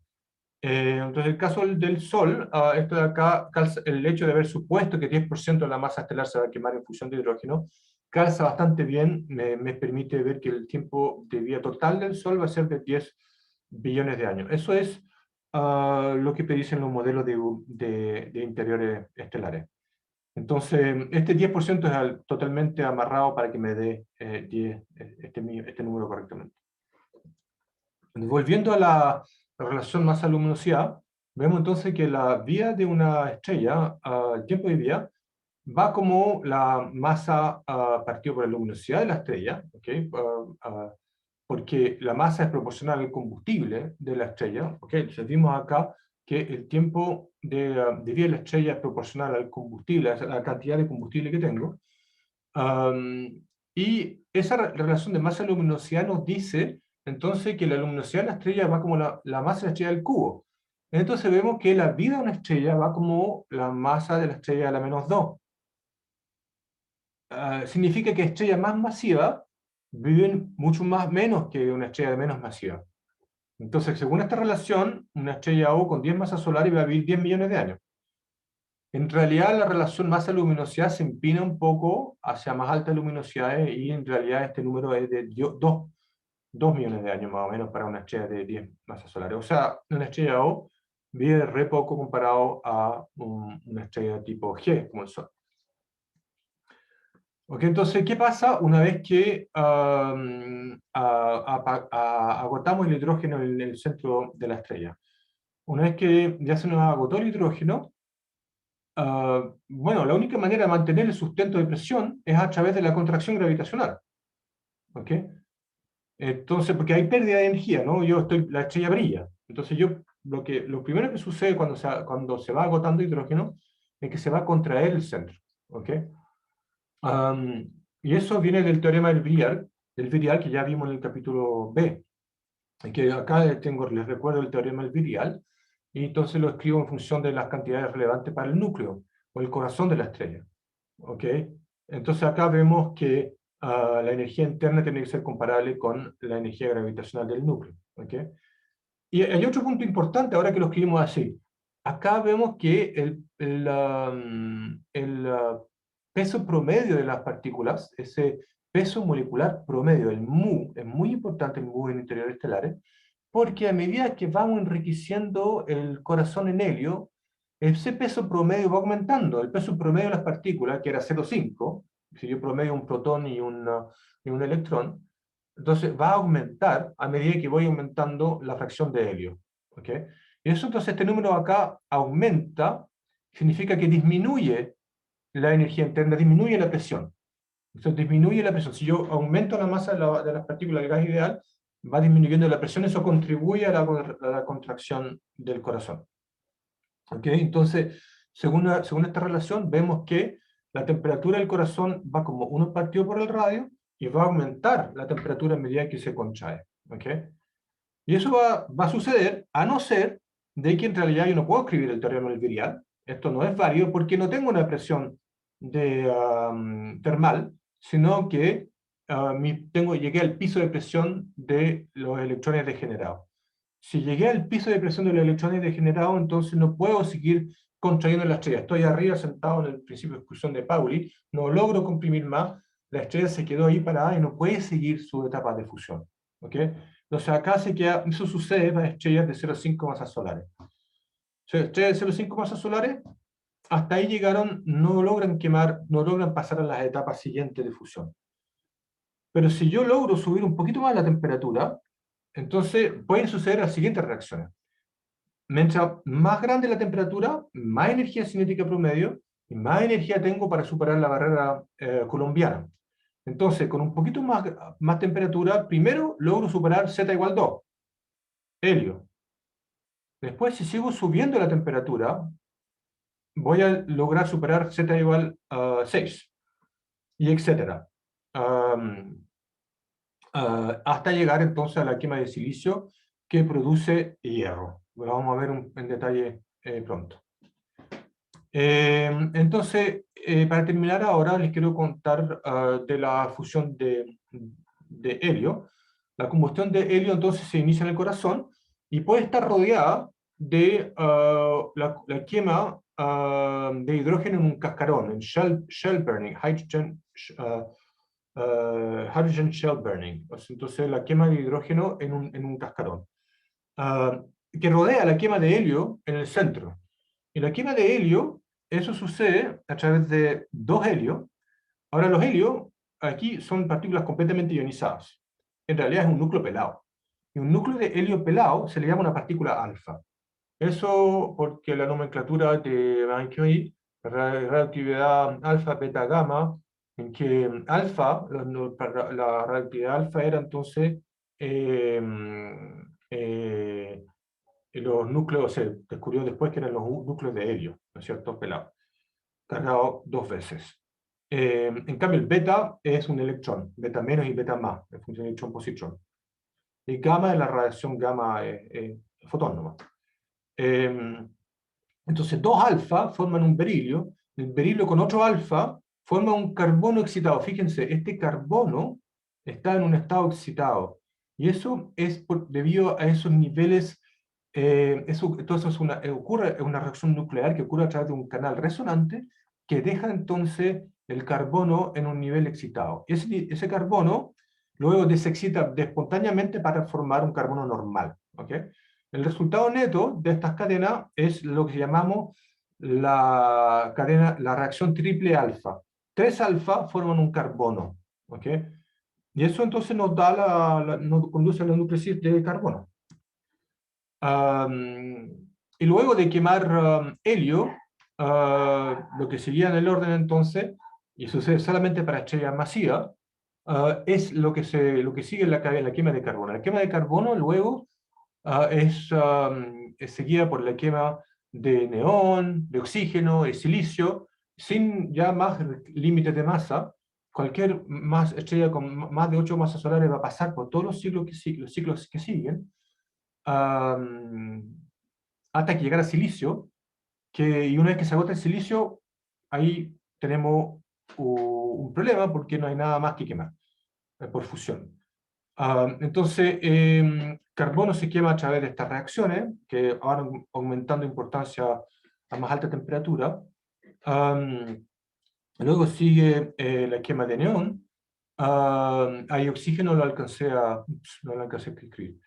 Entonces, el caso del Sol, esto de acá, el hecho de haber supuesto que 10% de la masa estelar se va a quemar en fusión de hidrógeno, calza bastante bien, me permite ver que el tiempo de vida total del Sol va a ser de 10 billones de años. Eso es lo que predicen los modelos de interiores estelares. Entonces, este 10% es totalmente amarrado para que me dé este número correctamente. Volviendo a la relación masa-luminosidad, vemos entonces que la vida de una estrella, el tiempo de vida, va como la masa partido por la luminosidad de la estrella, ¿okay? Porque la masa es proporcional al combustible de la estrella. ¿Okay? Entonces vimos acá que el tiempo de vida de la estrella es proporcional al combustible, a la cantidad de combustible que tengo. Y esa relación de masa-luminosidad nos dice entonces que la luminosidad de la estrella va como la masa de la estrella del cubo. Entonces vemos que la vida de una estrella va como la masa de la estrella a la -2. Significa que estrellas más masivas viven mucho menos que una estrella de menos masiva. Entonces, según esta relación, una estrella O con 10 masas solares va a vivir 10 millones de años. En realidad, la relación masa-luminosidad se empina un poco hacia más altas luminosidades y en realidad este número es de 2 millones de años más o menos para una estrella de 10 masas solares. O sea, una estrella O vive re poco comparado a una estrella tipo G, como el Sol. Ok, entonces, ¿qué pasa una vez que agotamos el hidrógeno en el centro de la estrella? Una vez que ya se nos agotó el hidrógeno, bueno, la única manera de mantener el sustento de presión es a través de la contracción gravitacional. ¿Ok? Entonces, porque hay pérdida de energía, ¿no? La estrella brilla. Entonces, lo primero que sucede cuando se va agotando hidrógeno es que se va a contraer el centro. ¿Ok? Y eso viene del teorema del virial que ya vimos en el capítulo B. Que acá les recuerdo el teorema del virial, y entonces lo escribo en función de las cantidades relevantes para el núcleo, o el corazón de la estrella. ¿Ok? Entonces acá vemos que la energía interna tiene que ser comparable con la energía gravitacional del núcleo. ¿Ok? Y hay otro punto importante ahora que lo escribimos así. Acá vemos que el peso promedio de las partículas, ese peso molecular promedio, el mu, es muy importante el mu en interiores estelares, porque a medida que vamos enriqueciendo el corazón en helio, ese peso promedio va aumentando. El peso promedio de las partículas, que era 0,5, si yo promedio un protón y un electrón, entonces va a aumentar a medida que voy aumentando la fracción de helio. ¿Ok? Y eso, entonces, este número acá aumenta, significa que disminuye la energía interna, disminuye la presión. Entonces disminuye la presión. Si yo aumento la masa de las partículas del gas ideal, va disminuyendo la presión, eso contribuye a la contracción del corazón. ¿Ok? Entonces, según esta relación, vemos que la temperatura del corazón va como 1 partido por el radio y va a aumentar la temperatura a medida que se contrae. ¿Ok? Y eso va a suceder a no ser de que en realidad yo no puedo escribir el teorema del virial. Esto no es válido porque no tengo una presión termal, sino que llegué al piso de presión de los electrones degenerados. Si llegué al piso de presión de los electrones degenerados, entonces no puedo seguir contrayendo la estrella. Estoy arriba sentado en el principio de exclusión de Pauli, no logro comprimir más, la estrella se quedó ahí parada y no puede seguir su etapa de fusión. ¿Ok? Entonces acá se queda, eso sucede para estrellas de 0,5 masas solares. Estrellas de 0,5 masas solares, hasta ahí llegaron, no logran quemar, no logran pasar a las etapas siguientes de fusión. Pero si yo logro subir un poquito más la temperatura, entonces pueden suceder las siguientes reacciones. Mientras más grande la temperatura, más energía cinética promedio, y más energía tengo para superar la barrera coulombiana. Entonces, con un poquito más temperatura, primero logro superar Z igual 2, helio. Después, si sigo subiendo la temperatura, voy a lograr superar Z igual 6, y etcétera. Hasta llegar entonces a la quema de silicio que produce hierro. Lo vamos a ver en detalle pronto. Entonces, para terminar ahora, les quiero contar de la fusión de helio. La combustión de helio entonces se inicia en el corazón y puede estar rodeada de la quema de hidrógeno en un cascarón, en shell burning, hydrogen shell burning. Entonces, la quema de hidrógeno en un cascarón, que rodea la quema de helio en el centro. Y la quema de helio, eso sucede a través de dos helios. Ahora, los helios aquí son partículas completamente ionizadas. En realidad es un núcleo pelado. Y un núcleo de helio pelado se le llama una partícula alfa. Eso porque la nomenclatura de Marie Curie, relatividad alfa, beta, gamma, en que alfa, la relatividad alfa era entonces eh, los núcleos, se descubrió después que eran los núcleos de helio, ¿no es cierto? Pelado, cargado 2 veces. En cambio, el beta es un electrón, beta menos y beta más, en función de electrón-positrón. Y gamma es la radiación gamma fotón nomás. Entonces, 2 alfa forman un berilio, el berilio con otro alfa forma un carbono excitado. Fíjense, este carbono está en un estado excitado. Y eso es debido a esos niveles, todo eso es ocurre una reacción nuclear que ocurre a través de un canal resonante que deja entonces el carbono en un nivel excitado. Ese carbono luego desexcita espontáneamente para formar un carbono normal. ¿Ok? El resultado neto de estas cadenas es lo que llamamos la reacción triple alfa. 3 alfa forman un carbono, ¿ok? Y eso entonces nos conduce a la núclesis de carbono. Y luego de quemar helio, lo que seguía en el orden entonces, y sucede solamente para estrellas masivas, es lo que sigue en la quema de carbono. La quema de carbono luego es seguida por la quema de neón, de oxígeno, de silicio, sin ya más límites de masa. Cualquier estrella con más de 8 masas solares va a pasar por todos los ciclos que siguen, hasta que llegara a silicio, y una vez que se agota el silicio, ahí tenemos un problema porque no hay nada más que quemar por fusión. Entonces, carbono se quema a través de estas reacciones, que van aumentando importancia a más alta temperatura. Luego sigue la quema de neón. Hay oxígeno, no lo alcancé a escribir.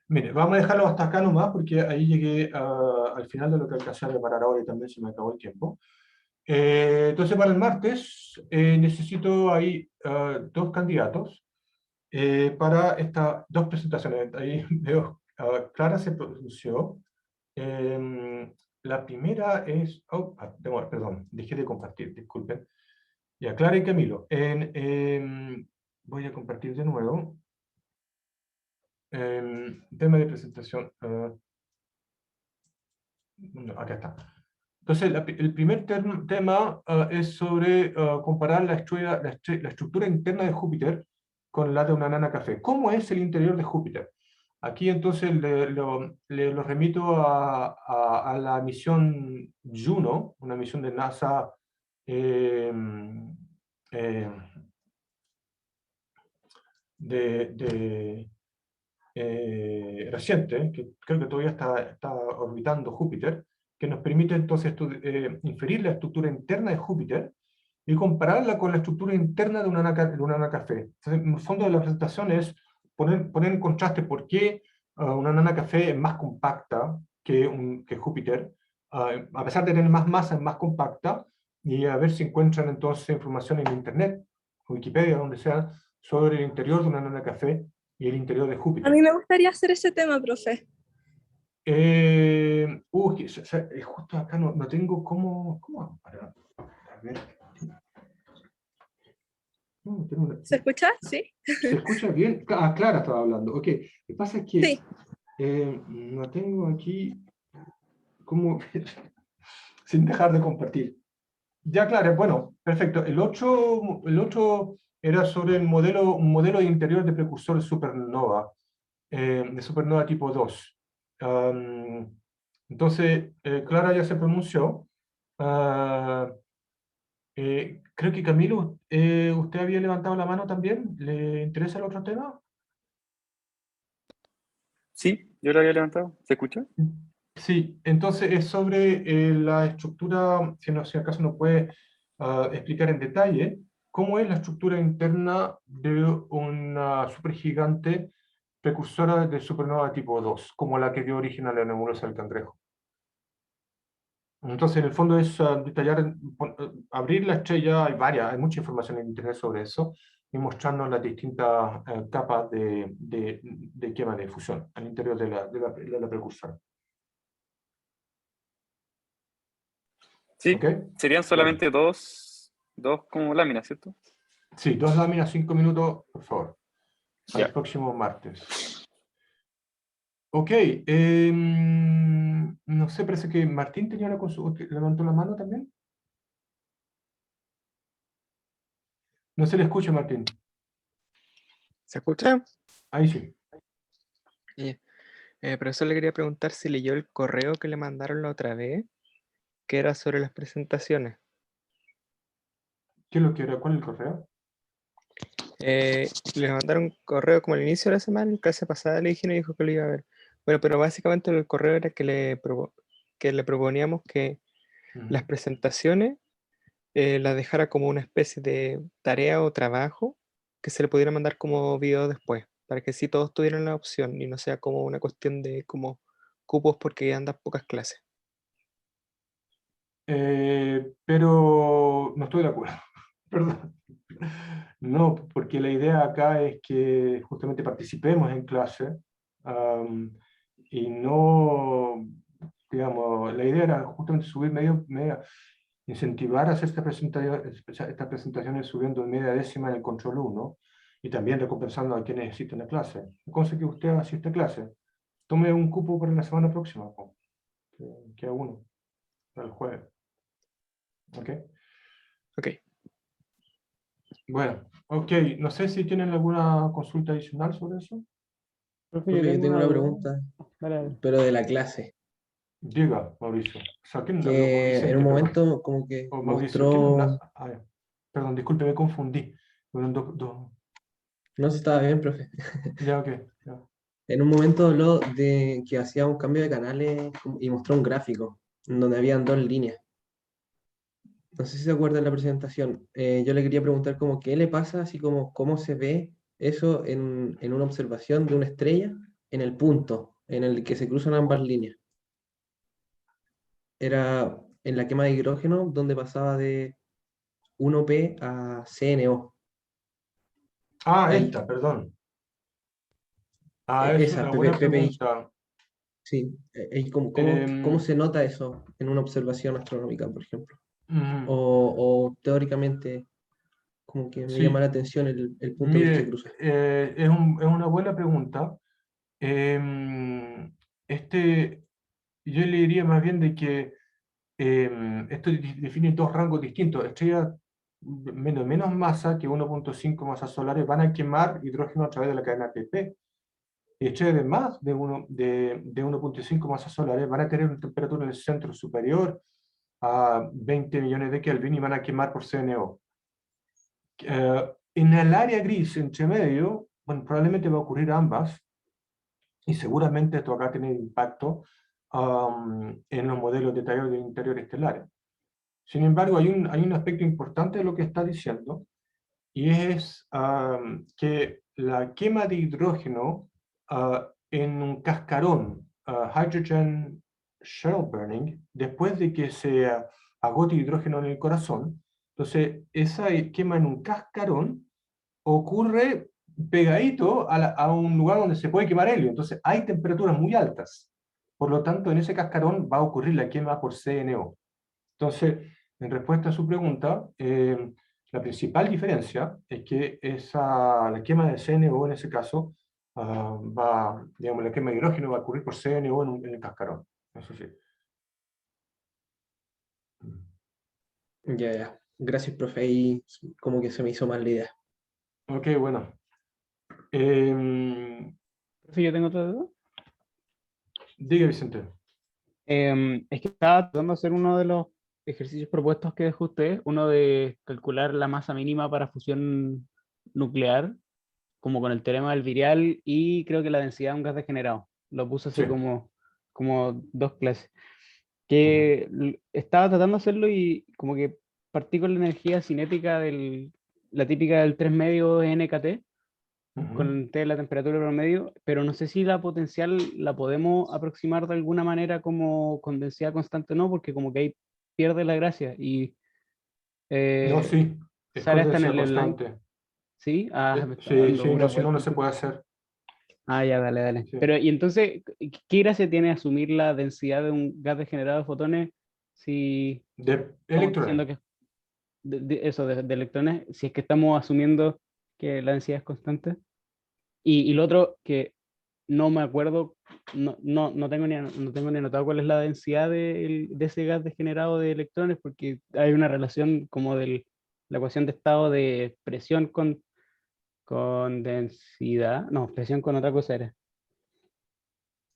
Mire, vamos a dejarlo hasta acá nomás, porque ahí llegué al final de lo que alcancé a preparar ahora y también se me acabó el tiempo. Entonces, para el martes necesito ahí 2 candidatos para estas 2 presentaciones. Ahí veo, Clara se pronunció. La primera es... Oh, perdón, dejé de compartir, disculpen. Ya, Clara y Camilo. Voy a compartir de nuevo. Tema de presentación. No, acá está. Entonces, el primer tema es sobre comparar la estructura interna de Júpiter con la de una nana café. ¿Cómo es el interior de Júpiter? Aquí entonces lo remito a la misión Juno, una misión de NASA eh, eh, reciente, que creo que todavía está orbitando Júpiter, que nos permite entonces inferir la estructura interna de Júpiter y compararla con la estructura interna de una nana café. Entonces, en el fondo de la presentación es poner en contraste por qué una nana café es más compacta que Júpiter, a pesar de tener más masa, es más compacta, y a ver si encuentran entonces información en Internet, Wikipedia, donde sea, sobre el interior de una nana café y el interior de A Júpiter. mí me gustaría hacer ese tema, profe. Justo acá no tengo cómo para a ver. No, ¿Se escucha? Sí. ¿Se escucha bien? Clara estaba hablando. Ok, lo que pasa es que Sí. no tengo aquí cómo sin dejar de compartir. Ya, Clara, bueno, perfecto. El otro era sobre un modelo de interior de precursor de supernova tipo 2. Entonces, Clara ya se pronunció. Creo que Camilo, usted había levantado la mano también. ¿Le interesa el otro tema? Sí, yo lo había levantado. ¿Se escucha? Sí, entonces es sobre la estructura, si acaso nos puede explicar en detalle cómo es la estructura interna de una supergigante precursora de supernova tipo 2, como la que dio origen a la nebulosa del Cangrejo. Entonces, en el fondo es detallar, abrir la estrella, hay mucha información en internet sobre eso, y mostrarnos las distintas capas de quema de fusión al interior de la precursora. Sí, ¿Ok? serían solamente dos como láminas, ¿cierto? Sí, 2 láminas, 5 minutos, por favor. Al Ya. próximo martes. Ok, no sé, parece que Martín tenía una consulta, levantó la mano también. No se le escucha, Martín. ¿Se escucha? Ahí sí. Profesor, le quería preguntar si leyó el correo que le mandaron la otra vez, que era sobre las presentaciones. ¿Qué es lo que era? ¿Cuál es el correo? Le mandaron un correo como al inicio de la semana, en clase pasada le dijeron y dijo que lo iba a ver. Bueno, pero básicamente el correo era que que le proponíamos que las Ujú. presentaciones las dejara como una especie de tarea o trabajo que se le pudiera mandar como video después, para que sí todos tuvieran la opción y no sea como una cuestión de como cupos porque andan pocas clases. Pero no estoy de acuerdo. Perdón. No, porque la idea acá es que justamente participemos en clase, am, y no, digamos, la idea era justamente subir incentivar a hacer estas presentaciones subiendo media décima en el control 1 y también recompensando a quienes asisten a clase. Cosa que usted asiste a clase. Tome un cupo para la semana próxima, po, que a uno, para el jueves. ¿Ok? Ok. Bueno, ok. No sé si tienen alguna consulta adicional sobre eso. Profe, yo Profe, yo tengo tengo una una duda. pregunta, Dale, dale. pero de la clase, Diga, Mauricio. O que en Vicente, un perdón. momento como que O Mauricio, ¿quién mostró, habla? Ah, ya. Perdón, disculpe, me confundí. Fueron no sé si estaba bien, profe, Ya, ok. Ya. en un momento habló de que hacía un cambio de canales y mostró un gráfico en donde habían dos líneas. No sé si se acuerda de la presentación. Yo le quería preguntar como qué le pasa, así como cómo se ve eso en una observación de una estrella en el punto en el que se cruzan ambas líneas. Era en la quema de hidrógeno donde pasaba de 1P a CNO. Ah, Ahí, esta, perdón. Ah, es esa, una buena PPI. pregunta. Sí, cómo Em, se nota eso en una observación astronómica, por ejemplo? mm, O teóricamente, como que me llama la sí, atención el punto que se mire, cruza. es una buena pregunta. Em, este, yo le diría más bien de que esto define dos rangos distintos. Estrellas menos masa que 1,5 masas solares van a quemar hidrógeno a través de la cadena PP. Y estrellas de más de 1,5 masas solares van a tener una temperatura en el centro superior a 20 millones de Kelvin y van a quemar por CNO. En el área gris entre medio, bueno, probablemente va a ocurrir ambas, y seguramente esto acá tiene impacto en los modelos detallados de interior estelares. Sin embargo, hay un aspecto importante de lo que está diciendo, y es que la quema de hidrógeno en un cascarón, hydrogen shell burning, después de que se agote hidrógeno en el corazón, entonces esa quema en un cascarón ocurre pegadito a un lugar donde se puede quemar helio, entonces hay temperaturas muy altas. Por lo tanto, en ese cascarón va a ocurrir la quema por CNO. Entonces, en respuesta a su pregunta, la principal diferencia es que la quema de CNO en ese caso, digamos, la quema de hidrógeno va a ocurrir por CNO en el cascarón. Eso sí. Ya, ya. Gracias, profe. Ahí como que se me hizo mal la idea. Ok, bueno. Em, Profe, yo tengo otra duda. Diga, Vicente. Es que estaba tratando de hacer uno de los ejercicios propuestos que dejó usted, uno de calcular la masa mínima para fusión nuclear, como con el teorema del virial, y creo que la densidad de un gas degenerado. Lo puse Sí. así como dos clases. Ujú, Estaba tratando de hacerlo y como que partí con la energía cinética la típica del 3 medio NKT, ujú. con T la temperatura promedio, pero no sé si la potencial la podemos aproximar de alguna manera como con densidad constante o no, porque como que ahí pierde la gracia y No, eh, sí, es sale con hasta en densidad el slide, constante. ¿sí? Sí, Ando sí, no, pura si no, no se vueltita. puede hacer. Ya, dale, dale. Sí. Pero, y entonces, ¿qué gracia tiene asumir la densidad de un gas degenerado de fotones si De estamos electrones. diciendo que eso de electrones, si es que estamos asumiendo que la densidad es constante? Y lo otro, que no me acuerdo, no tengo ni anotado cuál es la densidad de ese gas degenerado de electrones, porque hay una relación como de la ecuación de estado de presión con densidad, no, presión con otra cosa era.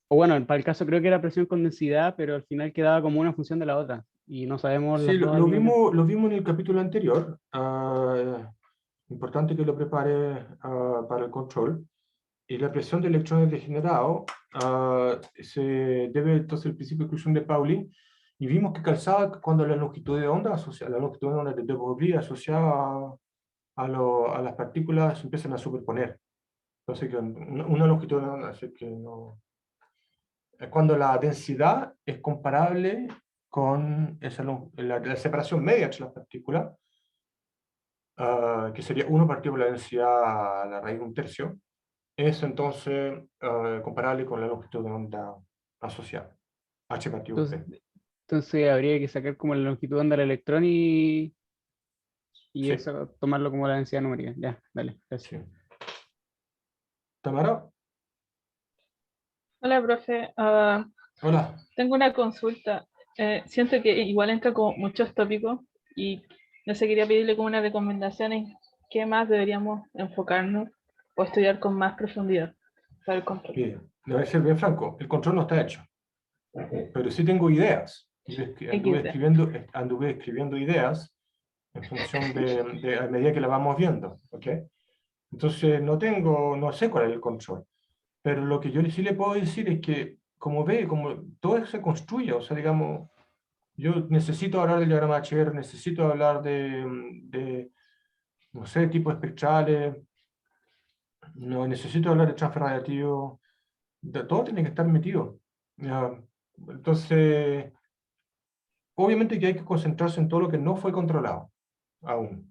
O bueno, para el caso creo que era presión con densidad, pero al final quedaba como una función de la otra, y no sabemos Sí, las dos al mismo tiempo. lo vimos en el capítulo anterior. Importante que lo prepare para el control. Y la presión de electrones degenerados se debe entonces al principio de exclusión de Pauli, y vimos que calzaba cuando la longitud de onda, la longitud de onda de Broglie asociada a las partículas se empiezan a superponer. Entonces, que una longitud de onda, así que no, es cuando la densidad es comparable con la separación media entre las partículas, que sería 1 partido por la densidad a la raíz de 1/3, es entonces comparable con la longitud de onda asociada, h partido p. Entonces habría que sacar como la longitud de onda del electrón y Sí. eso tomarlo como la densidad numérica. Ya, dale, gracias. Sí. ¿Tamara? Hola, profe. Hola. Tengo una consulta. Siento que igual entra con muchos tópicos y no sé, quería pedirle como una recomendación en qué más deberíamos enfocarnos o estudiar con más profundidad para el control. Bien, le voy a ser bien franco, el control no está hecho, pero sí tengo ideas. Anduve escribiendo ideas en función a medida que la vamos viendo, ¿ok? Entonces no sé cuál es el control, pero lo que yo sí le puedo decir es que, como todo eso se construye, o sea, digamos, yo necesito hablar del diagrama HR, necesito hablar no sé, tipos espectrales, no necesito hablar de transfer radiativo, todo tiene que estar metido. Ya. Entonces, obviamente que hay que concentrarse en todo lo que no fue controlado aún.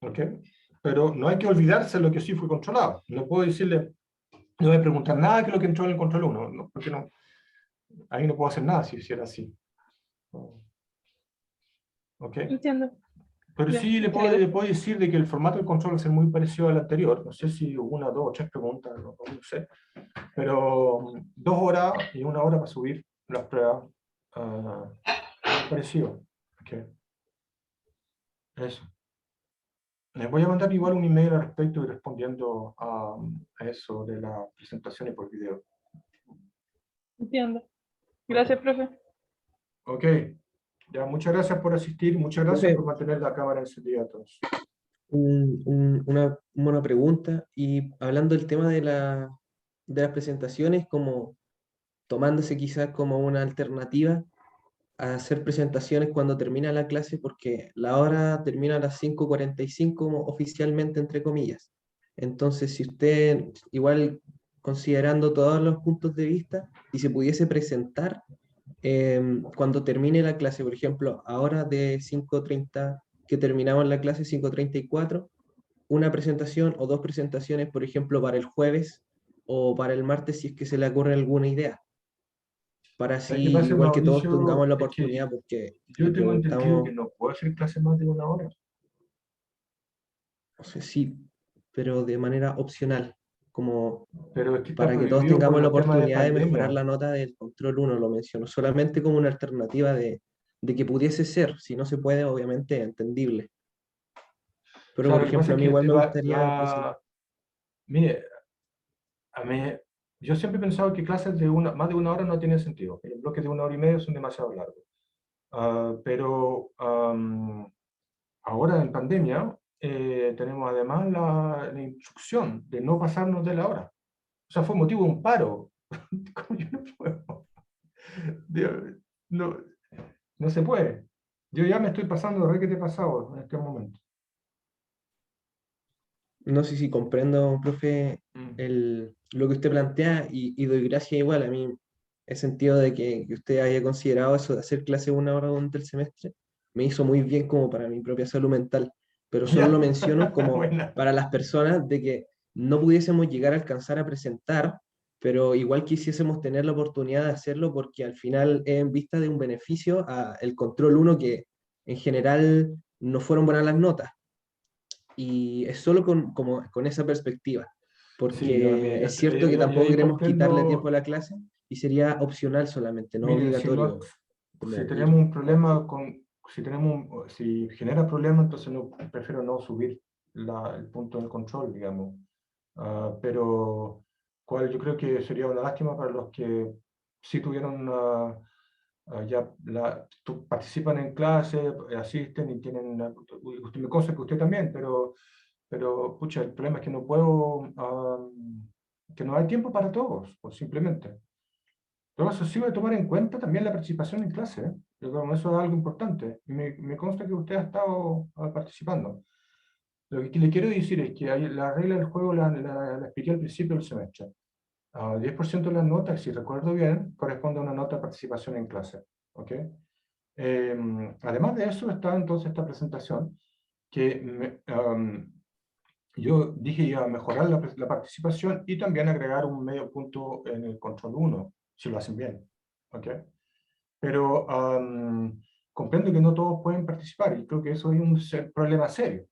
¿Ok? Pero no hay que olvidarse de lo que sí fue controlado. No puedo decirle, no voy a preguntar nada de lo que entró en el control 1, no, porque no, ahí no puedo hacer nada si hiciera así. ¿Ok? Entiendo. Pero Ya, sí le muchas gracias. puedo decir de que el formato del control va a ser muy parecido al anterior. No sé si 1, 2 o 3 preguntas, no sé. Pero 2 horas y 1 hora para subir las pruebas. Muy parecido. Okay. Eso. Les voy a mandar igual un email al respecto y respondiendo a eso de las presentaciones por video. Entiendo. Gracias, profe. Ok. Ya, muchas gracias por asistir. Muchas gracias Profe, por mantener la cámara encendida a todos. una pregunta, y hablando del tema de las presentaciones, como tomándose quizás como una alternativa a hacer presentaciones cuando termina la clase, porque la hora termina a las 5:45 oficialmente, entre comillas. Entonces, si usted, igual considerando todos los puntos de vista, y se pudiese presentar cuando termine la clase, por ejemplo, ahora de 5:30, que terminamos la clase 5:34, una presentación o 2 presentaciones, por ejemplo, para el jueves o para el martes, si es que se le ocurre alguna idea, para ¿Sabes qué así, pasa, igual que todos Mauricio? tengamos la Es que oportunidad, porque le yo tengo entendido que preguntamos, no puedo hacer clase más de 1 hora. no sé si, pero de manera opcional, como Pero es que está para que todos prohibido por tengamos la los temas de oportunidad de mejorar pandemia. la nota del control 1, lo menciono, solamente como una alternativa de que pudiese ser, si no se puede, obviamente, entendible. Pero, por Claro, lo que pasa ejemplo, a es mí que igual me gustaría presentar. mire, a mí, yo siempre he pensado que clases de más de 1 hora no tienen sentido. Los bloques de 1 hora y media son demasiado largos. Pero ahora en pandemia tenemos además la instrucción de no pasarnos de la hora. O sea, fue motivo de un paro. Como yo no puedo. No, no se puede. Yo ya me estoy pasando de re que te he pasado en este momento. No sé si comprendo, profe, lo que usted plantea, y doy gracias igual. A mí, el sentido de que usted haya considerado eso de hacer clase 1 hora durante el semestre, me hizo muy bien como para mi propia salud mental, pero solo Ya. lo menciono como Buena. para las personas de que no pudiésemos llegar a alcanzar a presentar, pero igual quisiésemos tener la oportunidad de hacerlo, porque al final es en vista de un beneficio a el control 1, que en general no fueron buenas las notas, y es solo como con esa perspectiva. Porque Sí, no, mire, es cierto que yo tampoco ahí queremos quitarle tiempo comprendo. a la clase y sería opcional solamente, no Mire, si, obligatorio como si ir. tenemos un problema si genera problema, entonces prefiero no subir el punto del control, digamos. Pero yo creo que sería una lástima para los que sí tuvieron participan en clase, asisten y tienen, usted me consta que usted también, pero pucha, el problema es que no puedo, que no hay tiempo para todos, pues simplemente. Todo eso sí voy a tomar en cuenta también la participación en clase, ¿eh? Yo creo que eso es algo importante. Me consta que usted ha estado participando. Lo que le quiero decir es que la regla del juego la expliqué al principio del semestre. 10% de las notas, si recuerdo bien, corresponde a una nota de participación en clase. ¿Ok? Además de eso está entonces esta presentación que yo dije iba a mejorar la participación y también agregar un medio punto en el control 1, si lo hacen bien. ¿Ok? Pero comprendo que no todos pueden participar y creo que eso es un problema serio.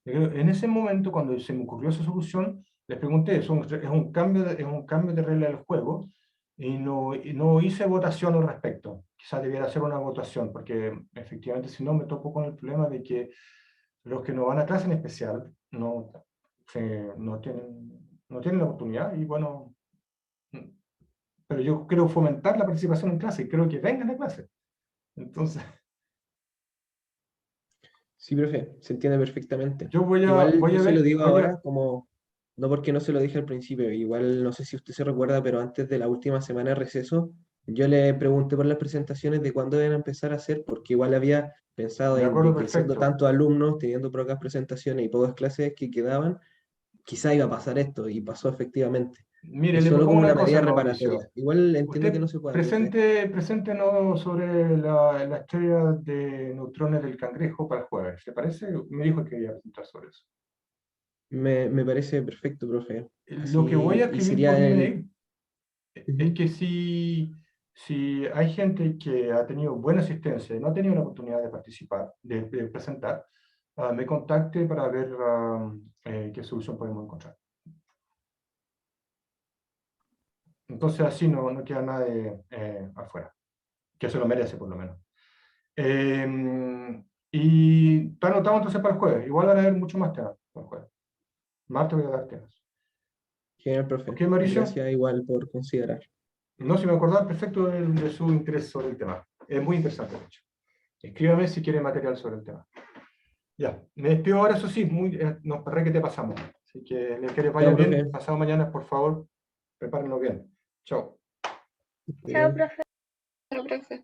En ese momento, cuando se me ocurrió esa solución, les pregunté, es un cambio de regla del juego y no hice votación al respecto. Quizás debiera hacer una votación, porque efectivamente si no me topo con el problema de que los que no van a clase en especial no tienen la oportunidad y bueno, pero yo quiero fomentar la participación en clase y creo que vengan a clase. Entonces, Sí, profe, se entiende perfectamente. yo voy Igual a yo se lo ver, digo ahora como, no porque no se lo dije al principio, igual no sé si usted se recuerda, pero antes de la última semana de receso, yo le pregunté por las presentaciones de cuándo iban a empezar a hacer, porque igual había pensado de de acuerdo, que siendo perfecto. tantos alumnos, teniendo pocas presentaciones y pocas clases que quedaban, quizá iba a pasar esto, y pasó efectivamente. Mire, Es le solo propongo como una una cosa, medida reparatoria. Mauricio. Igual entiendo que Usted no se pueda, profe. preséntenos sobre la estrella de neutrones del cangrejo para el jueves. ¿Le parece? Me dijo que iba a presentar sobre eso. Me parece perfecto, profe. Lo que voy a Así, y escribir por sería el... mail es Ujú. que si hay gente que ha tenido buena asistencia y no ha tenido la oportunidad de participar, de presentar, me contacte para ver qué solución podemos encontrar. Entonces así no queda nadie afuera, que se lo merece por lo menos. Y está anotado entonces para el jueves. Igual van a haber mucho más temas para el jueves. Martes voy a dar temas. Genial, ¿Ok, profe. Mauricio? Gracias igual por considerar. No, si me acordaba perfecto de su interés sobre el tema. Es muy interesante, de hecho. Escríbame si quiere material sobre el tema. Ya, me despido ahora, eso sí, nos paré que te pasamos. Así que les que les vaya Chao, bien. profe. Pasado mañana, por favor, prepárenlo bien. Chao. Que esté Chao, bien. profe. Bueno, profe.